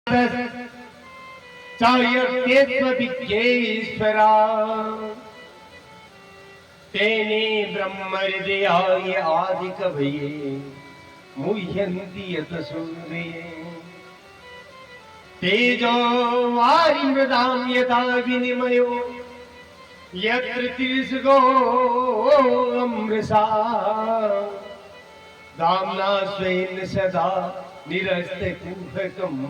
चायतेत्वविज्ञेश्वरा तेने ब्रह्म हृदयाय आदिकवये मुह्यन्ति यत सूर्ये तेजो वारिमृदां यथा विनिमयो यत्र तिर्षगो अमृषा दाम्ना स्वेन सदा निरस्ते कुहकम्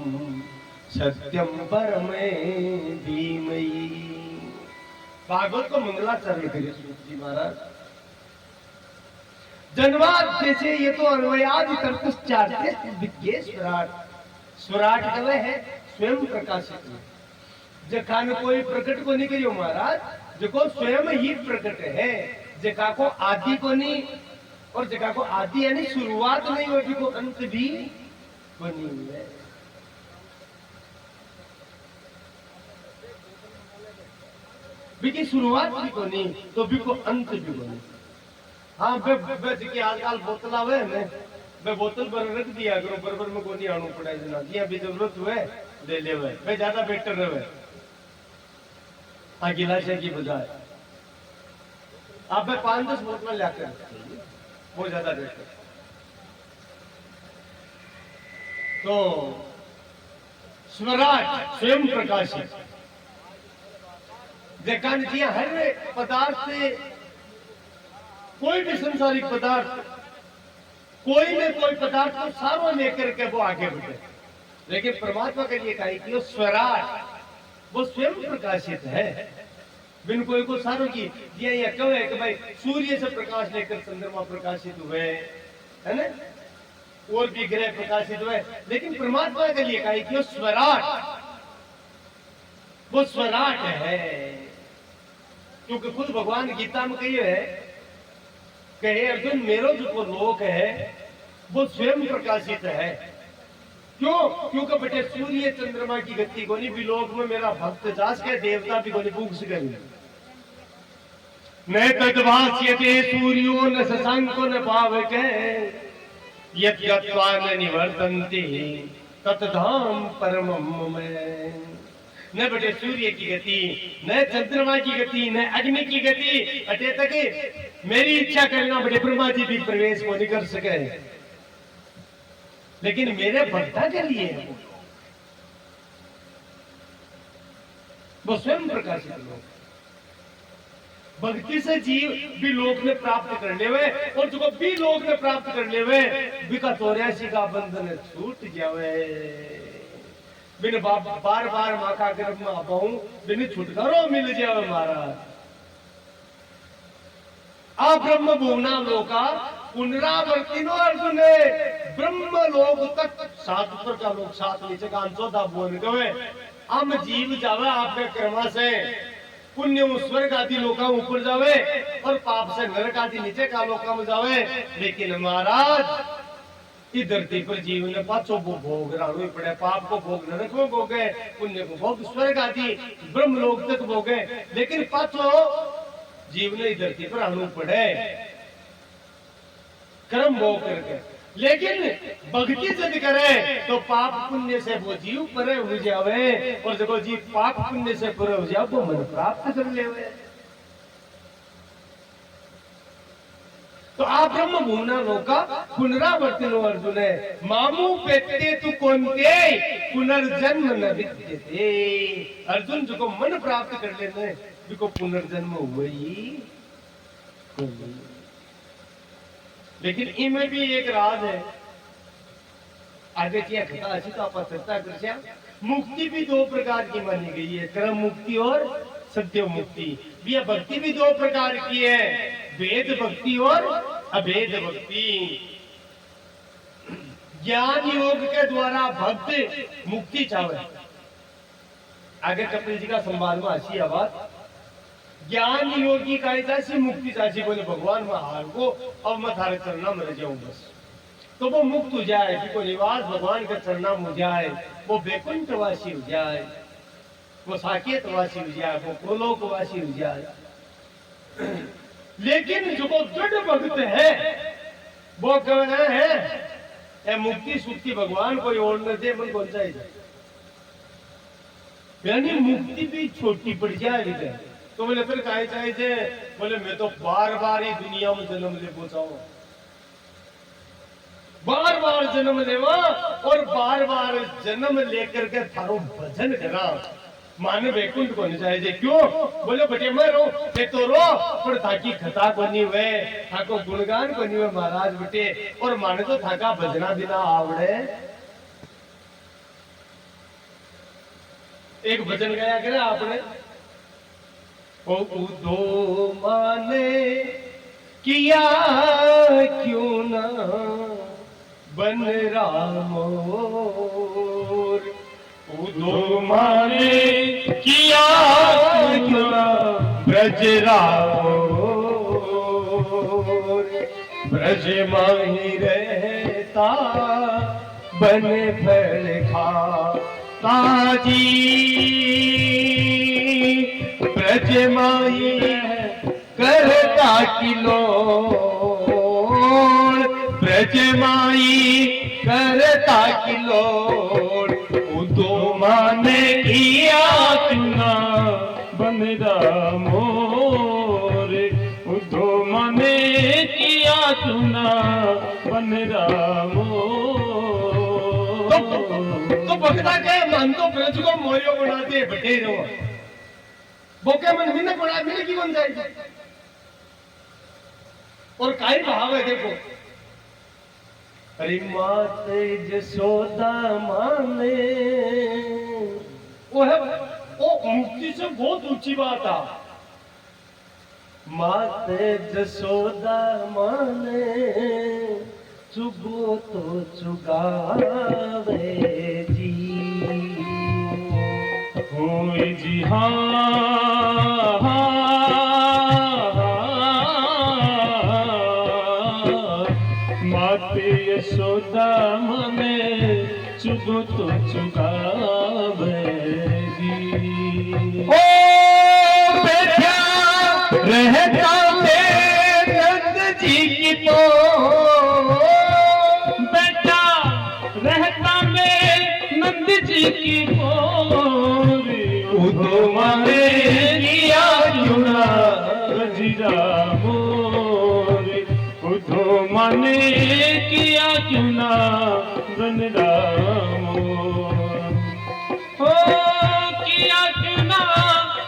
सत्यम परमे धीमहि। भागवत को मंगलाचरण करिए सूत जी महाराज। जन्माद जैसे ये तो अन्वयादि तर्कश्चार्य विज्ञे स्वराट। स्वराट कवे है स्वयं प्रकाशित जखा में कोई प्रकट को नहीं करियो महाराज, जो स्वयं ही प्रकट है, जखा को आदि को नहीं, और जगह को आदि यानी शुरुआत नहीं होती को अंत भी बनी हुई है। बिकी शुरुआत भी को नहीं तो भी को अंत भी बनी। हाँ बे आजकल बोतल आवे ने बे बोतल पर रख दिया करो, बराबर में को नहीं आनू पड़ा जना जिया भी जरूरत हुए ले लेवे, बे ज्यादा बेटर रहे। हाँ गिलास की बजाय आप 5-10 बोतल लाकर वो ज्यादा बेटर। तो स्वराट स्वयं प्रकाशित देखा जी हर पदार्थ से कोई भी संसारिक पदार्थ कोई न कोई पदार्थ को सारो लेकर के वो आगे बढ़े, लेकिन परमात्मा के लिए कहा कि वो स्वराट वो स्वयं प्रकाशित है बिन कोई को सारो की ये कहे कि भाई सूर्य से प्रकाश लेकर चंद्रमा प्रकाशित हुए है ना, और भी ग्रह प्रकाशित हुए, लेकिन परमात्मा के लिए कहा कि वो स्वराट है। क्योंकि खुद भगवान गीता में कहे अर्जुन मेरो जो लोक है वो स्वयं प्रकाशित है। क्यों? क्योंकि बेटे सूर्य चंद्रमा की गति को नहीं विलोक में मेरा भक्त जास के देवता भी को नहीं भूख से करेंगे। न तद्भास्यते सूर्यो न शशांको न पावके यत् गत्वा न निवर्तन्ते ततधाम परमम् में। न बेटे सूर्य की गति, न चंद्रमा की गति, न अग्नि की गति, अटे तक मेरी इच्छा करना बेटे ब्रह्मा जी भी प्रवेश को नहीं कर सके, लेकिन मेरे भक्ता के लिए वो स्वयं प्रकाशित लोग भक्ति से जीव भी लोक में प्राप्त कर ले वे, और जो भी लोक में प्राप्त कर ले वे बिका 84 का बंधन छूट जावे। बिन बार बार माँ का गर्भ में आपाऊं बिन छुटकारो मिल जावे महाराज। आ ब्रह्म भुवना लोका पुनरावर्तिनो अर्जुन ब्रह्म लोक तक 7 ऊपर का लोक 7 नीचे का 14 भुवन गवे। हम जीव जावे आपके कर्मा से पुण्य स्वर्ग आदि लोका ऊपर जावे और पाप से नरक आदि नीचे का लोका में जावे, लेकिन महाराज इस धरती पर जीव ने पांचों भोग राणु पड़े, पाप को भोग नरक में भोगे, पुण्य को भोग स्वर्ग आदि ब्रह्म लोक तक भोगे, लेकिन पांचों जीव ने इस धरती पर आनू पड़े कर्म भोग करके। लेकिन भक्ति जब करे तो पाप पुण्य से वो जीव परे हो जावे, और जब जीव पाप पुण्य से परे हो जाए वो मन प्राप्त कर लेवे। तो आप ब्रह्म भुवना लोका पुनरावर्तिनो अर्जुन मामू पेते तु कोन्ते पुनर्जन्म न विद्यते। अर्जुन जो मन प्राप्त कर लेते बिको पुनर्जन्म हुए ही। लेकिन इनमें भी एक राज है, आगे क्या कथा अच्छी तो आप चर्चा कर। मुक्ति भी 2 प्रकार की मानी गई है, क्रम मुक्ति और सत्य मुक्ति। यह भक्ति भी 2 प्रकार की है, वेद भक्ति और अभेद भक्ति। ज्ञान योग के द्वारा भक्त मुक्ति चाहे। आगे कपिल जी का संवाद में अच्छी आवाज ज्ञान योगी का मुक्ति चाची बोले भगवान में हार को अब मैं थारे चरणा में जाऊं बस, तो वो मुक्त हो जाए, कि निवास भगवान के चरणा में हो जाए, वो बैकुंठवासी हो जाए, वो साकेतवासी हो जाए, वो गोलोकवासी हो जाए। लेकिन जो दृढ़ भक्त है वो कहना है मुक्ति सुक्ति भगवान कोई और न दे मन कौन चाहिए। यानी मुक्ति भी छोटी पड़ जाए। तो बोले फिर काहे चाहे जे, बोले मैं तो बार बार ही दुनिया में जन्म ले पहुंचाऊ, बार बार जन्म लेवा और बार बार जन्म लेकर के थारो भजन करा, माने वैकुंठ को नहीं जाए। क्यों? बोले बटे मैं रो ते तो रो, पर थाकी कथा बनी हुए, थाको गुणगान बनी हुए महाराज बटे, और माने तो थाका भजना बिना आवड़े। एक भजन गाया करे आपने, ओ उदो माने किया क्यों ना बन रामोर, उदो माने किया क्यों ना ब्रज रामोर, ब्रज माही रहता बन फल खाता जी, ब्रज माही करता किलो, ब्रज माही करता किलो, उदो माने किया चुना बन रामोर, उदो माने किया चुना बन रामोर। तो भगता के मन तो ब्रज को मोरियो बनाते बटे रहो, बोके मन मिन्नत बना मिले की बन जाएगी। और काई भाव है देखो, अरे माते जसोदा माने, वो है वो मुक्ति से बहुत ऊंची बात है। माते जसोदा माने चुगो तो चुगावे जी, होए जी हाँ माते यशोदा मने चुगो तो चुगावे जी। ओ बैठा रहता में नंद जी की तो, बेटा रहता में नंद जी की गोरी, उदो माने किया चुना रजिरा मोरी, उधो माने किया चुना बन रामोर, हो किया चुना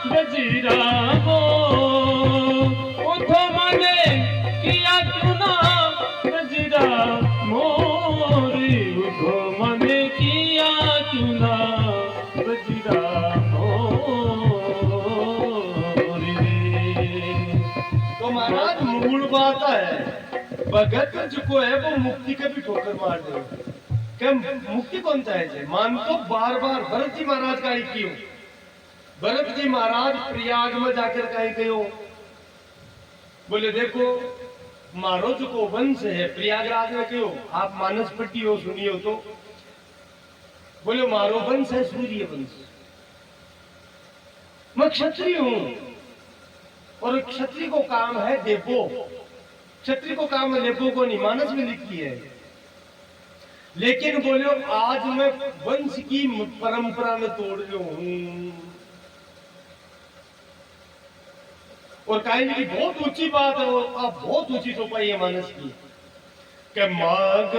रजिरा मोर, उधो माने किया चुना रजिरा मोरी, उधो माने किया चुना रजिरा तो महाराज मूल बात है, भगत जो है वो मुक्ति के भी ठोकर मार दे। क्या मुक्ति कौन चाहे? मान तो बार बार भरत जी महाराज का ही क्यों, भरत जी महाराज प्रयाग में जाकर कहीं कहो, बोले देखो मारो जो को वंश है प्रयागराज में क्यों, आप मानस पट्टी हो सुनी हो तो, बोले मारो वंश है सूर्य वंश, मैं क्षत्रिय हूं, और क्षत्रिय को काम है देवो, क्षत्रिय को काम है लेपो को नहीं, मानस में लिखी है। लेकिन बोलो आज मैं वंश की परंपरा में तोड़ लो हूं, और कायन की बहुत ऊंची बात है, आप बहुत ऊंची चौपाई है मानस की, कि मांग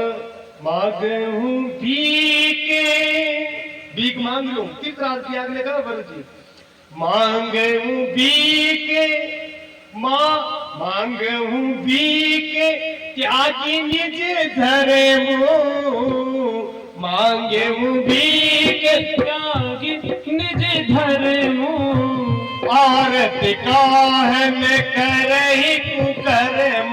मांग हूं भीख मांग लो, किस रात की आग लगा भरत जी, मांगे हूं भीख मांगे हूं भीख त्यागी निज धर्म, मांगे हूं भीख त्यागी निज धर्म, आरत काहन करहि कुकर्म,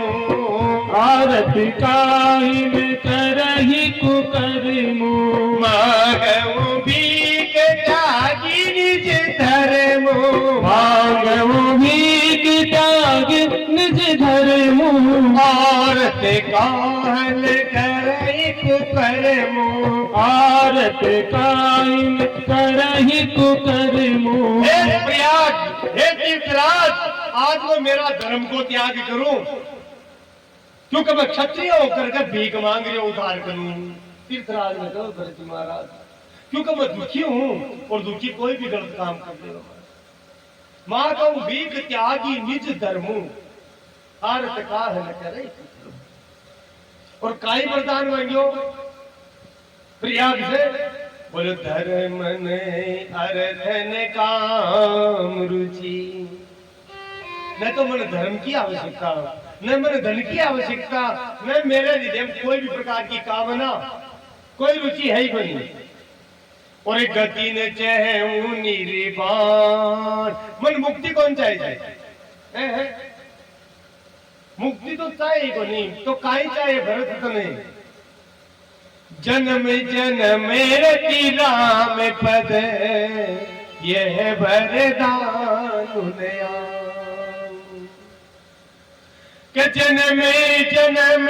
आरत काहिन करहि कुकर्म, मांगू भीख त्यागी निज धर्म, मांगू भीख त्यागी निज धर्म, आरत काहन करहि कुकर्म, आरत काहिन करहि कुकर्म। हे प्रयाग, हे तीर्थराज, आज मैं मेरा धर्म को त्याग करूं, क्योंकि मैं क्षत्रिय होकर के भीख मांग रही हूं, उद्धार करूं। तीर्थराज ने कहा भरत महाराज क्योंकि मैं दुखी हूं और दुखी कोई भी गलत काम कर देगा। मां कहूं भीख त्यागी निज धर्मू आरत का न करे। और काई वरदान मांगियो प्रयाग से, बोलो धर्म ने अर्थ ने काम रुचि। न तो मन धर्म की आवश्यकता, न मन धन की आवश्यकता, न मेरे हृदय में कोई भी प्रकार की कामना, कोई रुचि है ही नहीं। और एक गति ने चहु निर्वाण। मन मुक्ति कौन चाहिए? है? मुक्ति तो चाहिए को नहीं, तो काई चाहिए भरत तो नहीं। जन्म जन्म रति राम पद यह वरदान नया। के जन्म जन्म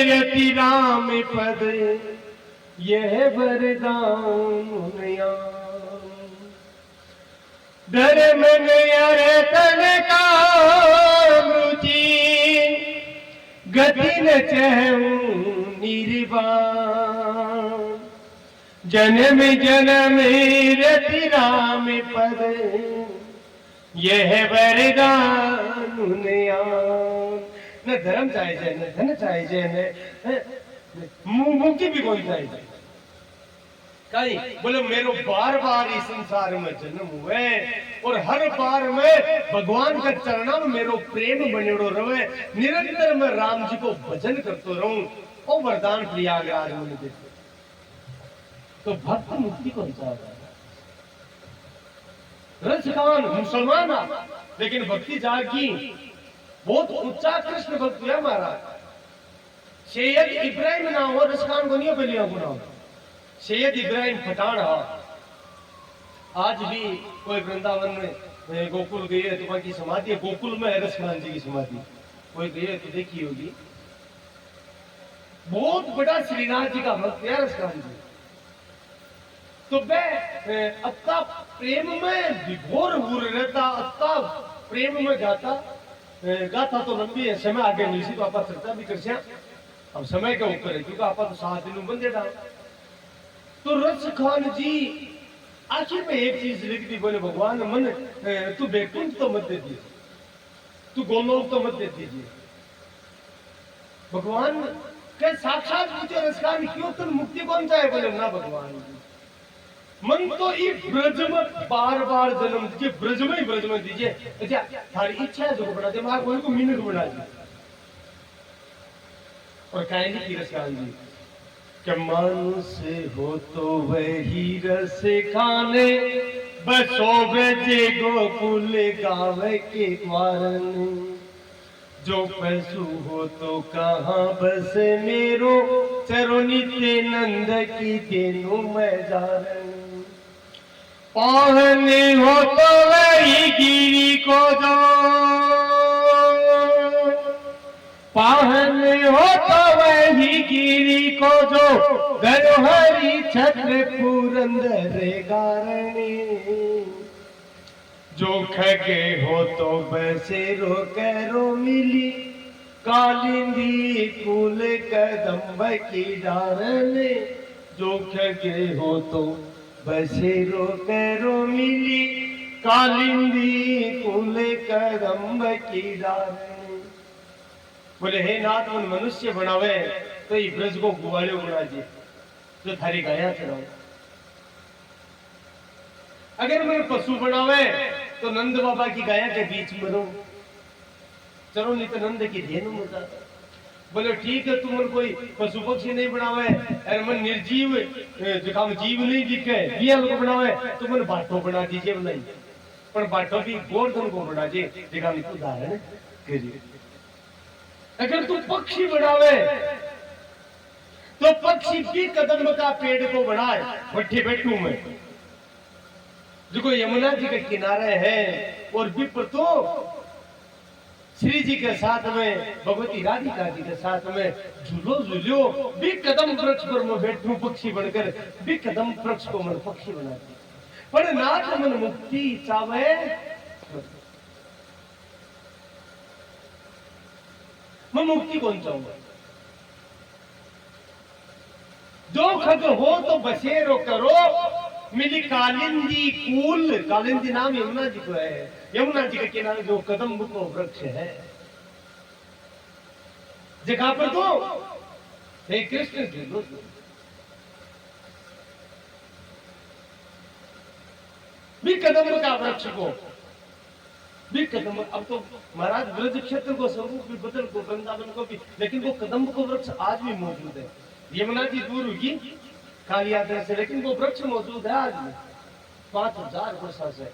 रति राम पद यह वरदान नया। धर्म अर्थ काम रुचि गति न चहु निर्वाण। जन्म जन्म रति राम पद यह वरदान नया। न धर्म चाहिए, न धन चाहिए, न मुक्ति भी कौन चाहिए? कहीं बोले मेरो बार बार इस संसार में जन्म हुए और हर बार में भगवान का चरणा में मेरो प्रेम बनेड़ो रहे, निरंतर मैं राम जी को भजन करतो रहूं। और वरदान प्रयागराज में देते। तो भक्त मुक्ति कौन चाहता है? रसखान मुसलमान लेकिन भक्ति जागी, बहुत ऊंचा कृष्ण भक्त है महाराज। सैयद इब्राहिम नाम हो, रसखान को नहीं पहले गुना। सैयद इब्राहिम पठान आज भी कोई वृंदावन में गोकुल गए तो वहां की समाधि है, गोकुल में है रसखान जी की समाधि, कोई गए तो देखी होगी। बहुत बड़ा श्रीनाथ जी का भक्त है रसखान जी। तो वह अत्ता प्रेम में विभोर हो रहता, अत्ता प्रेम में गाता तो लंबी है, समय आगे नहीं सी तो आप चर्चा भी कर। अब समय के ऊपर है क्योंकि आप तो 7 दिन बंदे डाल। तो रसखान जी आखिर में एक चीज लिख दी, बोले भगवान मन तू बैकुंठ तो मत दे दीजिए, तू गोलोक तो मत दे दीजिए। भगवान के साक्षात पूछे रसखान क्यों तुम मुक्ति कौन चाहे? बोले ना भगवान जी मन तो ये ब्रज में बार बार जन्म दीजिए, ब्रज में दीजिए। अच्छा थारी इच्छा है जो बना दे, मां को मीनक बना दी। और कहेंगे की रसखान जी कि मानुष हो तो वही रस खाने, बसो बजे गोकुल गावे के द्वारन। जो पशु हो तो कहाँ बस मेरो, चरो नित्य नंद की तेनु मैं जारन। पाहने हो तो वही गिरी को दो, पाहने हो तो वही गिरी को जो गरहरी छत्र पुरंदर गारणी। जो खगे हो तो बसेरो कैरो मिली, कालिंदी कुल कदम्ब की डारने। जो खगे हो तो बसेरो कैरो मिली, कालिंदी कुल कदम्ब की डारने। बोले हे नाथ मन मनुष्य बनावे तो ये ब्रज को गुवालियो बना जी, जो थारी गाया चढ़ाओ। अगर मैं पशु बनावे तो नंद बाबा की गाया के बीच में रहूं, चलो नहीं तो नंद की धेनु मजा। बोले ठीक है तुम मन कोई पशु पक्षी नहीं बनावे, अरे मन निर्जीव जो जीव नहीं दिखे ये लोग बनावे तो मन बाटो बना दीजिए। नहीं पर बाटो भी गोवर्धन को बना दीजिए, देखा उदाहरण करिए। अगर तू पक्षी बनावे तो पक्षी भी कदम का पेड़ को बनाए भट्टी बैठू में, जो यमुना जी के किनारे है। और विप्र तो श्री जी के साथ में, भगवती राधिका जी के साथ में झूलो झूलो भी कदम वृक्ष पर मैं बैठू पक्षी बनकर, भी कदम वृक्ष को मन पक्षी बनाती। पर नाथ मन मुक्ति चावे, मैं मुक्ति कौन चाहूंगा? जो खत हो तो बसेरो करो, मिली कालिंदी कूल। कालिंदी नाम यमुना जी को है। यमुना जी के किनारे जो कदम्ब को वृक्ष है, जगह पर तो हे कृष्ण जी दोस्तों, भी कदम्ब का वृक्ष को भी कदम्ब। अब तो महाराज ब्रज क्षेत्र को स्वरूप भी बदल को, वृंदावन को भी, लेकिन वो कदम्ब को वृक्ष आज भी मौजूद है। यमुना जी दूर होगी काली यात्रा से, लेकिन वो वृक्ष मौजूद है आज भी 5000 वर्षों से।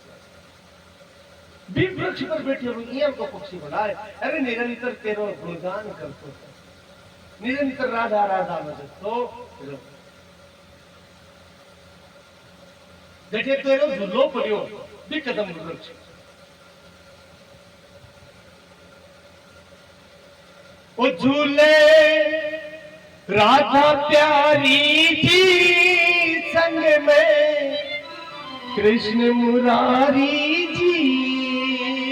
भी वृक्ष पर बैठे हुए को पक्षी बनाए, अरे निरंतर तेरो गुणगान करतो, निरंतर राधा राधा भजत तो जटे तेरो झूलो पड़ियो भी कदम वृक्ष। ओ झूले राधा प्यारी जी संग में कृष्ण मुरारी जी।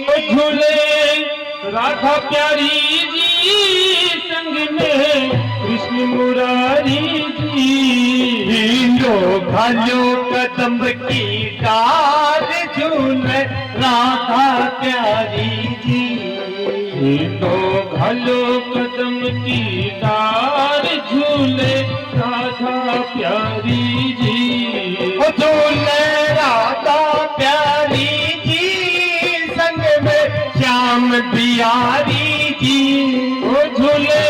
ओ झूले राधा प्यारी जी संग में कृष्ण मुरारी जी। हीरो भालो कदम की डार झूले राधा प्यारी जी। तो भलो कदम की डार झूले राधा प्यारी जी। ओ झूले राधा प्यारी जी संग में श्याम बिहारी जी। ओ झूले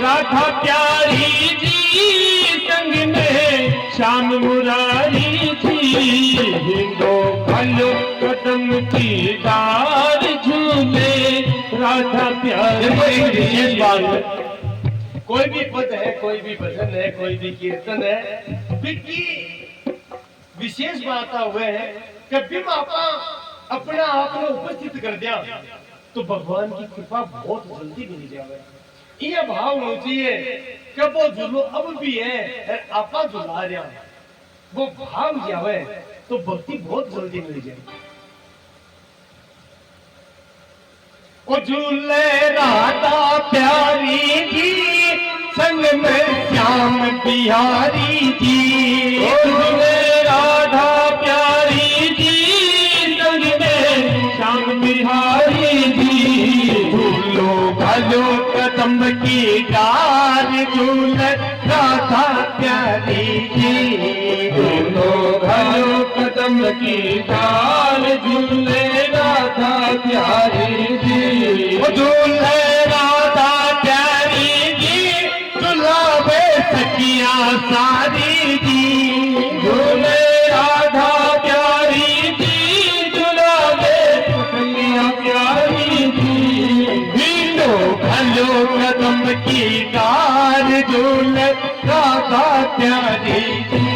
राधा प्यारी जी संग में श्याम मुरारी जी। हिंदो भलो कदम की डार झूले राधा प्यारी। विशेष बात है, कोई भी पद है, कोई भी भजन है, कोई भी कीर्तन है, बिकी विशेष बात हुए है कि बिम आपा अपना आप में उपस्थित कर दिया तो भगवान की कृपा बहुत जल्दी मिल जाए। ये भाव होना चाहिए कि वो झूलो अब भी है, आपा झुला रहा, वो भाव जावे तो भक्ति बहुत जल्दी मिल जाए। ओ झूले राधा प्यारी जी संग में श्याम बिहारी जी। ओ झूले राधा प्यारी जी संग में श्याम बिहारी जी। झूलो भलो कदम की डार झूले राधा प्यारी जी। झूलो भलो कदम की डार झूले राधा प्यारी जी। ओ झूले राधा प्यारी जी झुलावे सखियां सारी जी। झूले राधा प्यारी जी झुलावे सखियां प्यारी जी। हीरो भलो कदम की डार झूले राधा प्यारी जी।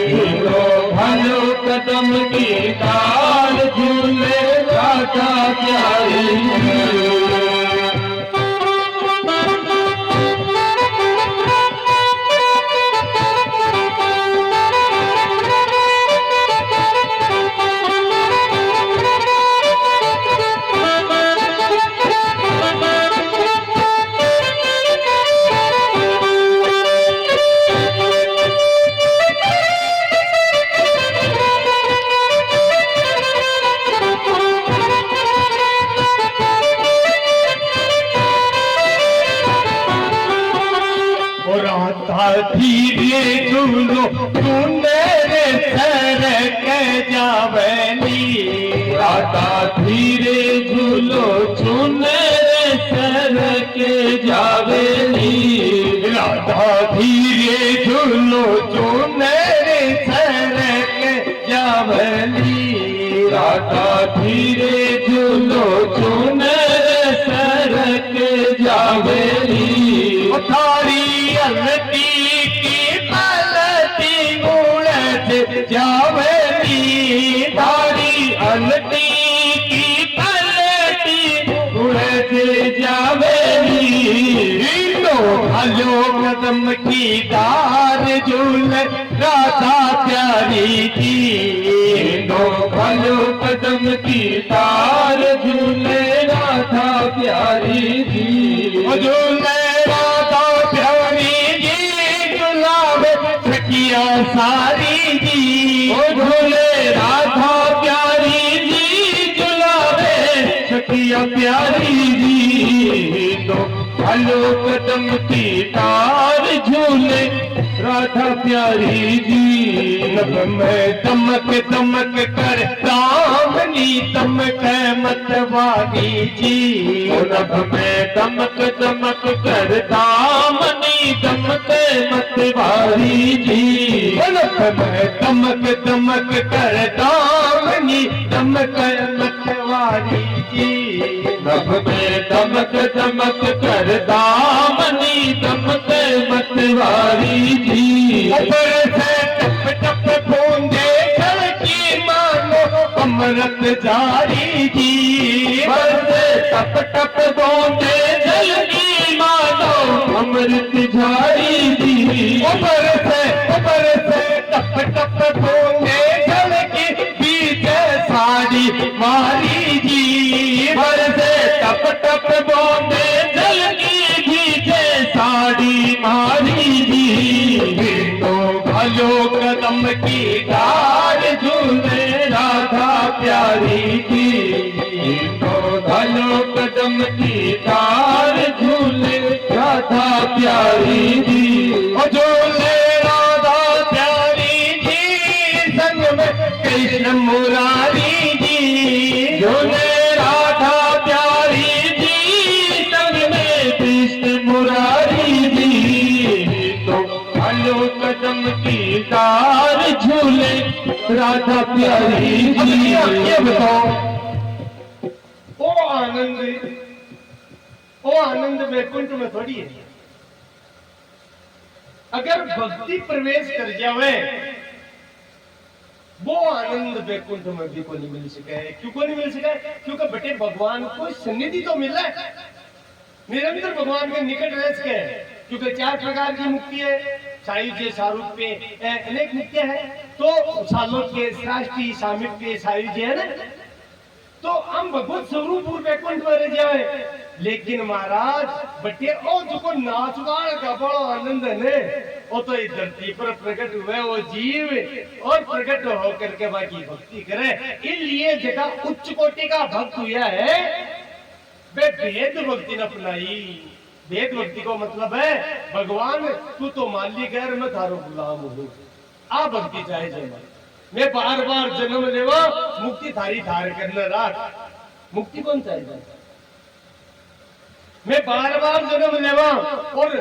झूलो भलो कदम की डार झूले राधा प्यारी जी। धीरे झूलो तू मेरे सर के जावली। राधा धीरे झूलो चुने सर के जावेली। राधा धीरे झूलो तू मेरे सर के जावली। राधा धीरे झूलो चुने सर के जावेली। थारी अलती की पलती उड़त जावली। थारी अलती की पलती उड़त जावली। हीरो भलो कदम की डार झूले राधा प्यारी जी। हीरो भलो कदम की डार झूले राधा प्यारी जी। झूले राधा प्यारी जी झुलावे सारी जी, ओ झूले राधा प्यारी जी, झुलावे सखिया प्यारी जी। तो भालो कदम की तार झूले राधा प्यारी जी। नभ में दमक दमक कर दामनी दमक मतवारी जी, ओ नभ में दमक दमक कर दामनी दमक मतवारी जी। नभ में दमक दमक कर दामनी दमक मतवारी जी, नभ में दमक दमक कर दामनी दमक मतवारी जी। ऊपर से टप टप बूंदे छलकी मानो अमृत जारी जी, बरसे टप टप बूंदे जलगी मानो अमृत झारी जी। ऊपर से टप टप बूंदे छलकी बीच साड़ी मारी जी, बरसे टप टप बूंदे जलगी भीजे साड़ी मारी जी। तो भालो कदम की डार झूले राधा प्यारी जी, तो धलो कदम की तार झूले राधा प्यारी जी। और झूले राधा प्यारी जी, संग में कृष्ण मुरारी जी, झूले राधा प्यारी जी, संग में कृष्ण मुरारी जी। तो धलो कदम की तार झूले राधा प्यारी अब जी। ये बताओ, वो आनंद वैकुंठ में थोड़ी है। अगर भक्ति प्रवेश कर जावे, वो आनंद वैकुंठ में भी को नहीं मिल सके। क्यों को नहीं मिल सके? क्योंकि बेटे भगवान को सन्निधि तो मिल रहा है, निरंतर भगवान के निकट रह सके। क्योंकि 4 प्रकार की मुक्ति है, सायुज्य सारूप्य अनेक मुक्तियां हैं। तो सालोक्य, सृष्टि, सामीप्य, सायुज्य है ना। तो हम भगवत स्वरूप वैकुंठ में रह जाए। लेकिन महाराज बटे ओ जो नाचवाड़ का बड़ा आनंद है ने, वो तो इस धरती पर प्रकट हुए वो जीव और प्रकट होकर के बाकी भक्ति करे। इसलिए जगह उच्च कोटि का भक्त हुआ है, वे भेद भक्ति न अपनाई। भेद भक्ति को मतलब है भगवान तू तो मालिक है, मैं थारो गुलाम हूँ। आ भक्ति चाहे जय मैं बार बार जन्म लेवा, मुक्ति थारी धार करना रात। मुक्ति कौन चाहिए? मैं बार बार जन्म लेवा और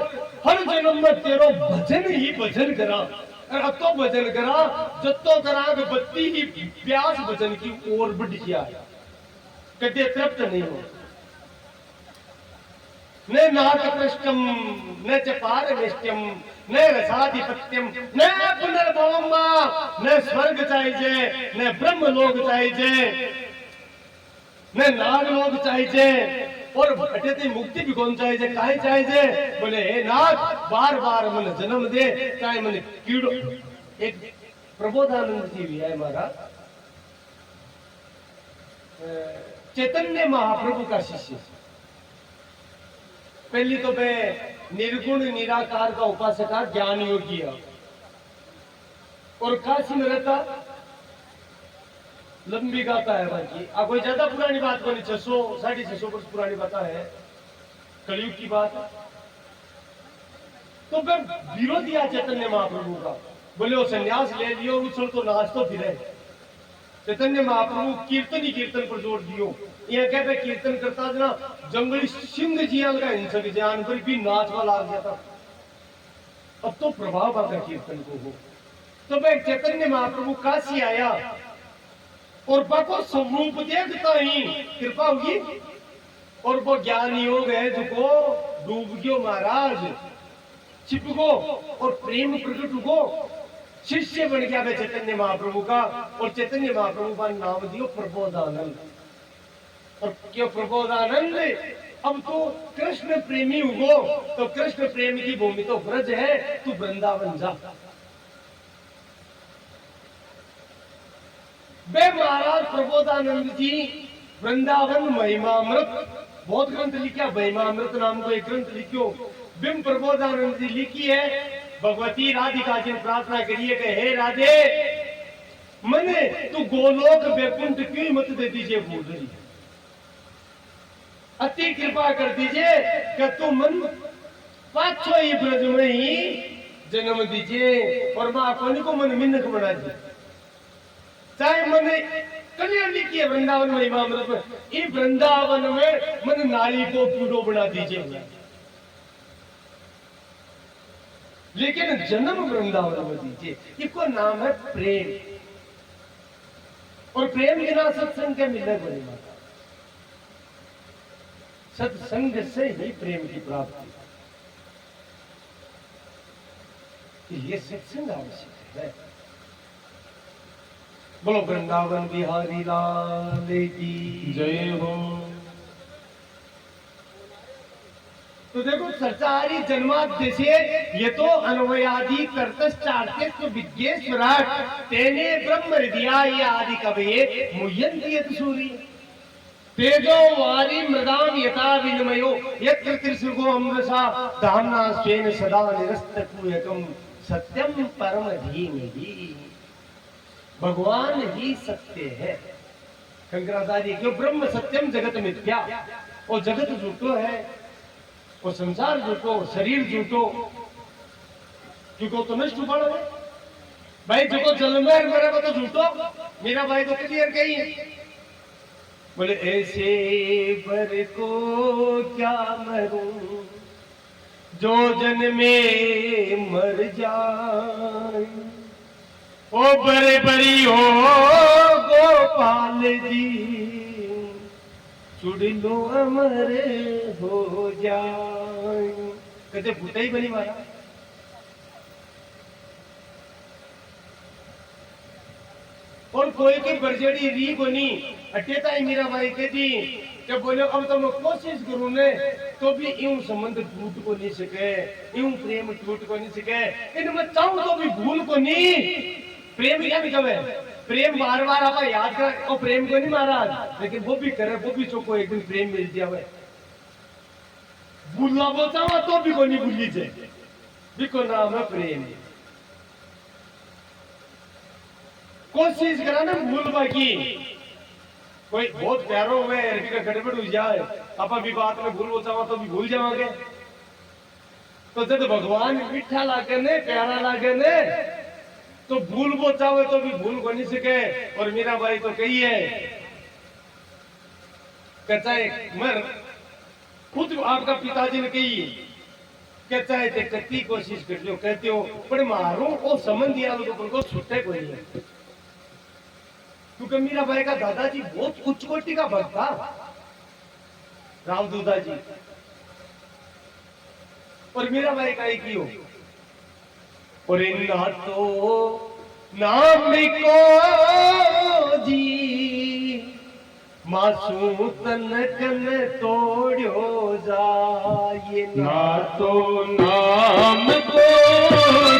हर जन्म में तेरो भजन ही भजन करा। और अब तो भजन करा जत्तो करा कि बत्ती ही प्यास भजन की ओर बढ़ गया, कदे तृप्त नहीं हो। न नाकपृष्टम न च पारमेष्टम न रसाधिपत्यम न पुनर्भवम, न स्वर्ग चाहिए, न ब्रह्म लोक चाहिए, न नाग लोक चाहिए, और भटते मुक्ति भी कौन चाहिए? काहे चाहिए? बोले हे नाथ बार बार मन जन्म दे, चाहे मन कीड़ो। एक प्रबोधानंद जी भी है हमारा, चैतन्य महाप्रभु का शिष्य। पहली तो मैं निर्गुण निराकार का उपासका ज्ञान योगी है, और काशी में रहता। लंबी गाता है बाकी अब कोई ज्यादा पुरानी बात को नहीं, 600 650 वर्ष पुरानी बात है, कलयुग की बात है। तो मैं विरोधी आ चैतन्य महाप्रभु का, बोले वो सन्यास ले लियो, उछल तो नाच तो फिरे। चैतन्य महाप्रभु कीर्तन ही कीर्तन पर जोर दियो। यह कहते कीर्तन करता ना जंगली सिंह जियाल का हिंसक जानवर भी नाचवा लाग जाता। अब तो प्रभाव आता कीर्तन को हो। तो मैं चैतन्य महाप्रभु काशी आया और बाको स्वरूप देखता ही कृपा होगी, और वो ज्ञान योग है जो डूब गयो महाराज, छिप गो और प्रेम प्रकट हो, शिष्य बन गया मैं चैतन्य महाप्रभु का। और चैतन्य महाप्रभु का नाम दियो प्रबोधानंद। और क्यों प्रबोधानंद? अब तो कृष्ण प्रेमी हुओ, तो कृष्ण प्रेम की भूमि तो ब्रज है, तू वृंदावन जा। बे महाराज प्रबोधानंद जी वृंदावन महिमामृत बहुत ग्रंथ लिखा, महिमामृत नाम को एक ग्रंथ लिखो, बिम प्रबोधानंद जी लिखी है। भगवती राधिका जी ने प्रार्थना करिए कि हे राधे, मने तू गोलोक वैकुंठ क्यों मत दे दीजिए भूल, अति कृपा कर दीजिए कि तू मन पाछो ही ब्रज में ही जन्म दीजिए और मां को मन मिन्नक बना दीजिए। चाहे मन कल्याण लिखी है वृंदावन में इमामृत में, इस वृंदावन में मन नारी को पीड़ो बना दीजिए, लेकिन जन्म वृंदावन में दीजिए। इसको नाम है प्रेम, और प्रेम बिना सत्संग के मिलने को नहीं माता। सत्संग से ही प्रेम की प्राप्ति, ये सत्संग आवश्यक है। बोलो वृंदावन बिहारी लाल की जय हो। तो देखो सर्चारी जन्माद्य से ये तो अन्वयादि कर्तश्चार्थे तो विज्ञेश्वराट तेने ब्रह्म हृदया ये आदि कवये मुह्यन्ति यत् सूर्य तेजो वारी मृदाम यथा विनिमयो यत्र त्रिसुगो अमृषा धाम्ना स्वेन सदा निरस्तकुयकम सत्यम परम धीमहि। भगवान ही सत्य है। शंकराचार्य क्यों ब्रह्म सत्यम जगत मिथ्या, और जगत झूठो है, और संसार झूठो, शरीर झूठो, क्योंकि तो नष्ट पड़ो भाई, जो जल में मरेगा तो झूठो। मेरा भाई तो क्लियर कही है, बोले ऐसे बर को क्या मरूं जो जन्मे मर जाए, ओ बरे बरी हो गोपाल जी चुड़ लो अमर हो जाए। कहते भूता ही बनी मारा। और कोई की बरजड़ी री बनी अटेता ही मेरा भाई कहती जब बोले अब तो मैं कोशिश करूं ने तो भी यूं संबंध टूट को नहीं सके, यूं प्रेम टूट को नहीं सके, इन मैं चाहूं तो भी भूल को नहीं। प्रेम क्या भी कवे, प्रेम बार बार आप याद कर, और प्रेम को नहीं महाराज, लेकिन वो भी करे, वो भी चौको एक दिन प्रेम मिल जाए। भूलना बोलता हुआ तो भी को नहीं भूली जाए, बिको नाम है प्रेम। कोशिश करा ना भूल बाकी, कोई बहुत प्यारो हुए का गड़बड़ हो जाए, आप भी बात में भूल बोलता हुआ तो भी भूल जाओगे। तो जब भगवान मीठा लागे ने, प्यारा लागे ने, तो भूल वो चाहे तो भी भूल को नहीं सके। और मेरा भाई तो कही है कहता है मर खुद आपका पिताजी ने कही कहता है कती कोशिश कर लो, कहते हो पर मारो वो समझ दिया को छूटे को नहीं है। क्योंकि मेरा भाई का दादाजी बहुत उच्च कोटि का भक्त था, राव दूधा जी, और मेरा भाई का एक ही हो। और ना तो नाम को जी मासू तन कन तोड़ो जाए, ना तो नाम को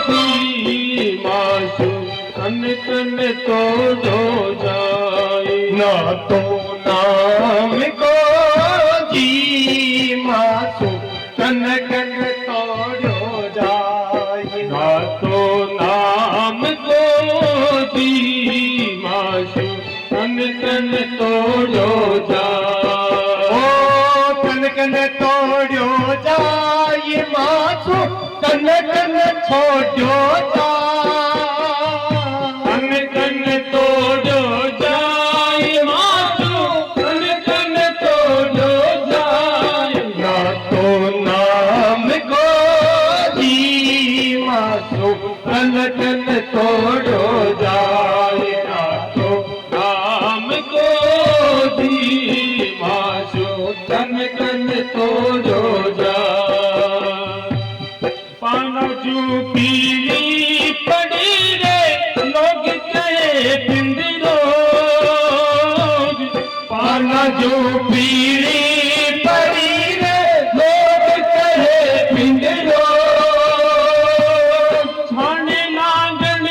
जी मासू तन कन तोड़ो जाए, ना तो नाम को जी मासू तन कन तोड़ो जाए, ना तो नाम को जी मासू तन कन तोड़ो जाए, ओ तन कन तोड़ो जाए मासू तन कन छोड़ो जाए, तन कन तोड़ो जाए मासू तन कन तोड़ो जाए, ना तो नाम को जी मासू तन कन तोड़ो जाए, ना तो नाम को जी मासू तन कन तोड़ो जाए। पाना जू पीली पड़ी रे लोग कहे पिंदरो, पाना जो पीली पड़ी रे लोग कहे पिंजरो, छाने लांगन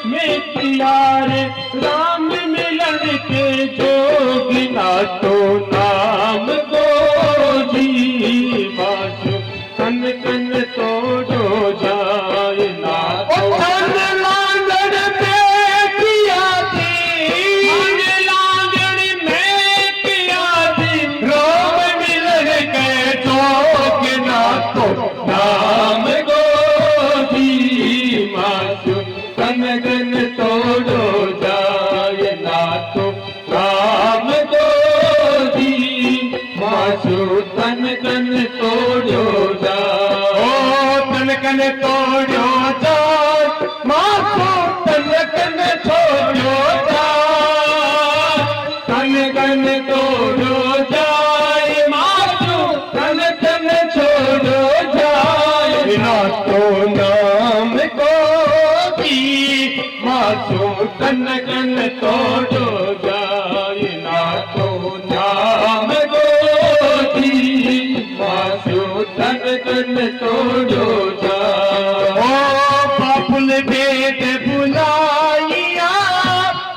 में कियारे राम मिलन के जोगी, ना तो नाम को जी मासू तन कन तोड़ो जाए, ना कन तोड़ो जाए ना तो नाम को जी मासू तन कन तोड़ो जाए ओ बाबुल भेद बुलाइया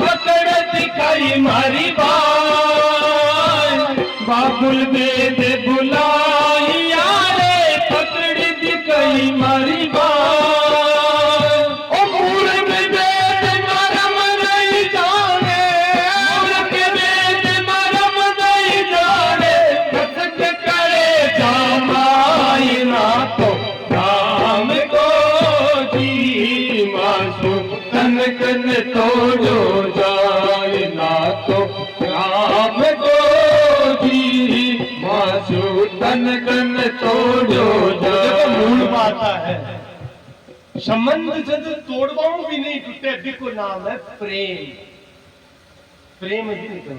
पकड़ दिखाई मारी बाई बाबुल भेद बुलाइया रे पकड़ दिखाई मारी बाई ओ मूर्ख भेद मरम नहीं जाने मूर्ख भेद मरम नहीं जाने कसक करे जामाई ना तो राम को जी मासू तन कन तोड़ो जाए ना तो राम को जी मासू तन कन तोड़ो देखो जाए मूल बात है संबंध जब तोड़वाओ भी नहीं टूटे भी को नाम है प्रेम प्रेम ही निकल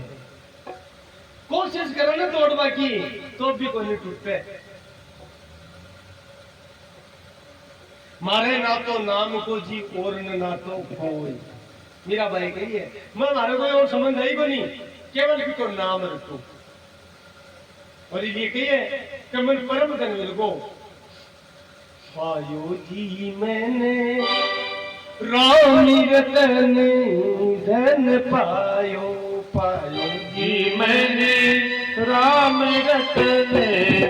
कोशिश करो ना तोड़वा की तो भी कोई नहीं टूटे मारे ना तो नाम को जी और ना तो कोई मेरा भाई कही है मैं हमारे कोई और संबंध है ही बनी केवल भी को नाम रखो और ये कहिए कि मन परम धन मिल गो पायो जी मैंने राम रतन धन पायो पायो जी मैंने राम रतन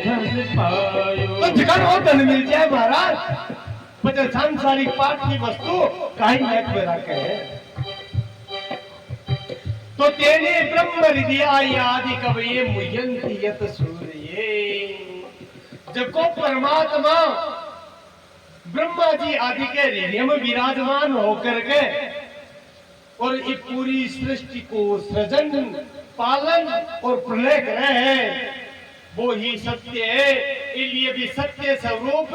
धन पायो तो जगह वो धन मिल जाए महाराज पर सांसारिक पाठ की वस्तु कहीं एक में रखे है तो तेने ब्रह्म हृदय आदि कवये मुयंति यत सूर्ये जब को परमात्मा ब्रह्मा जी आदि के हृदय में विराजमान होकर के और इस पूरी सृष्टि को सृजन पालन और प्रलय करे हैं वो ही सत्य है इसलिए भी सत्य स्वरूप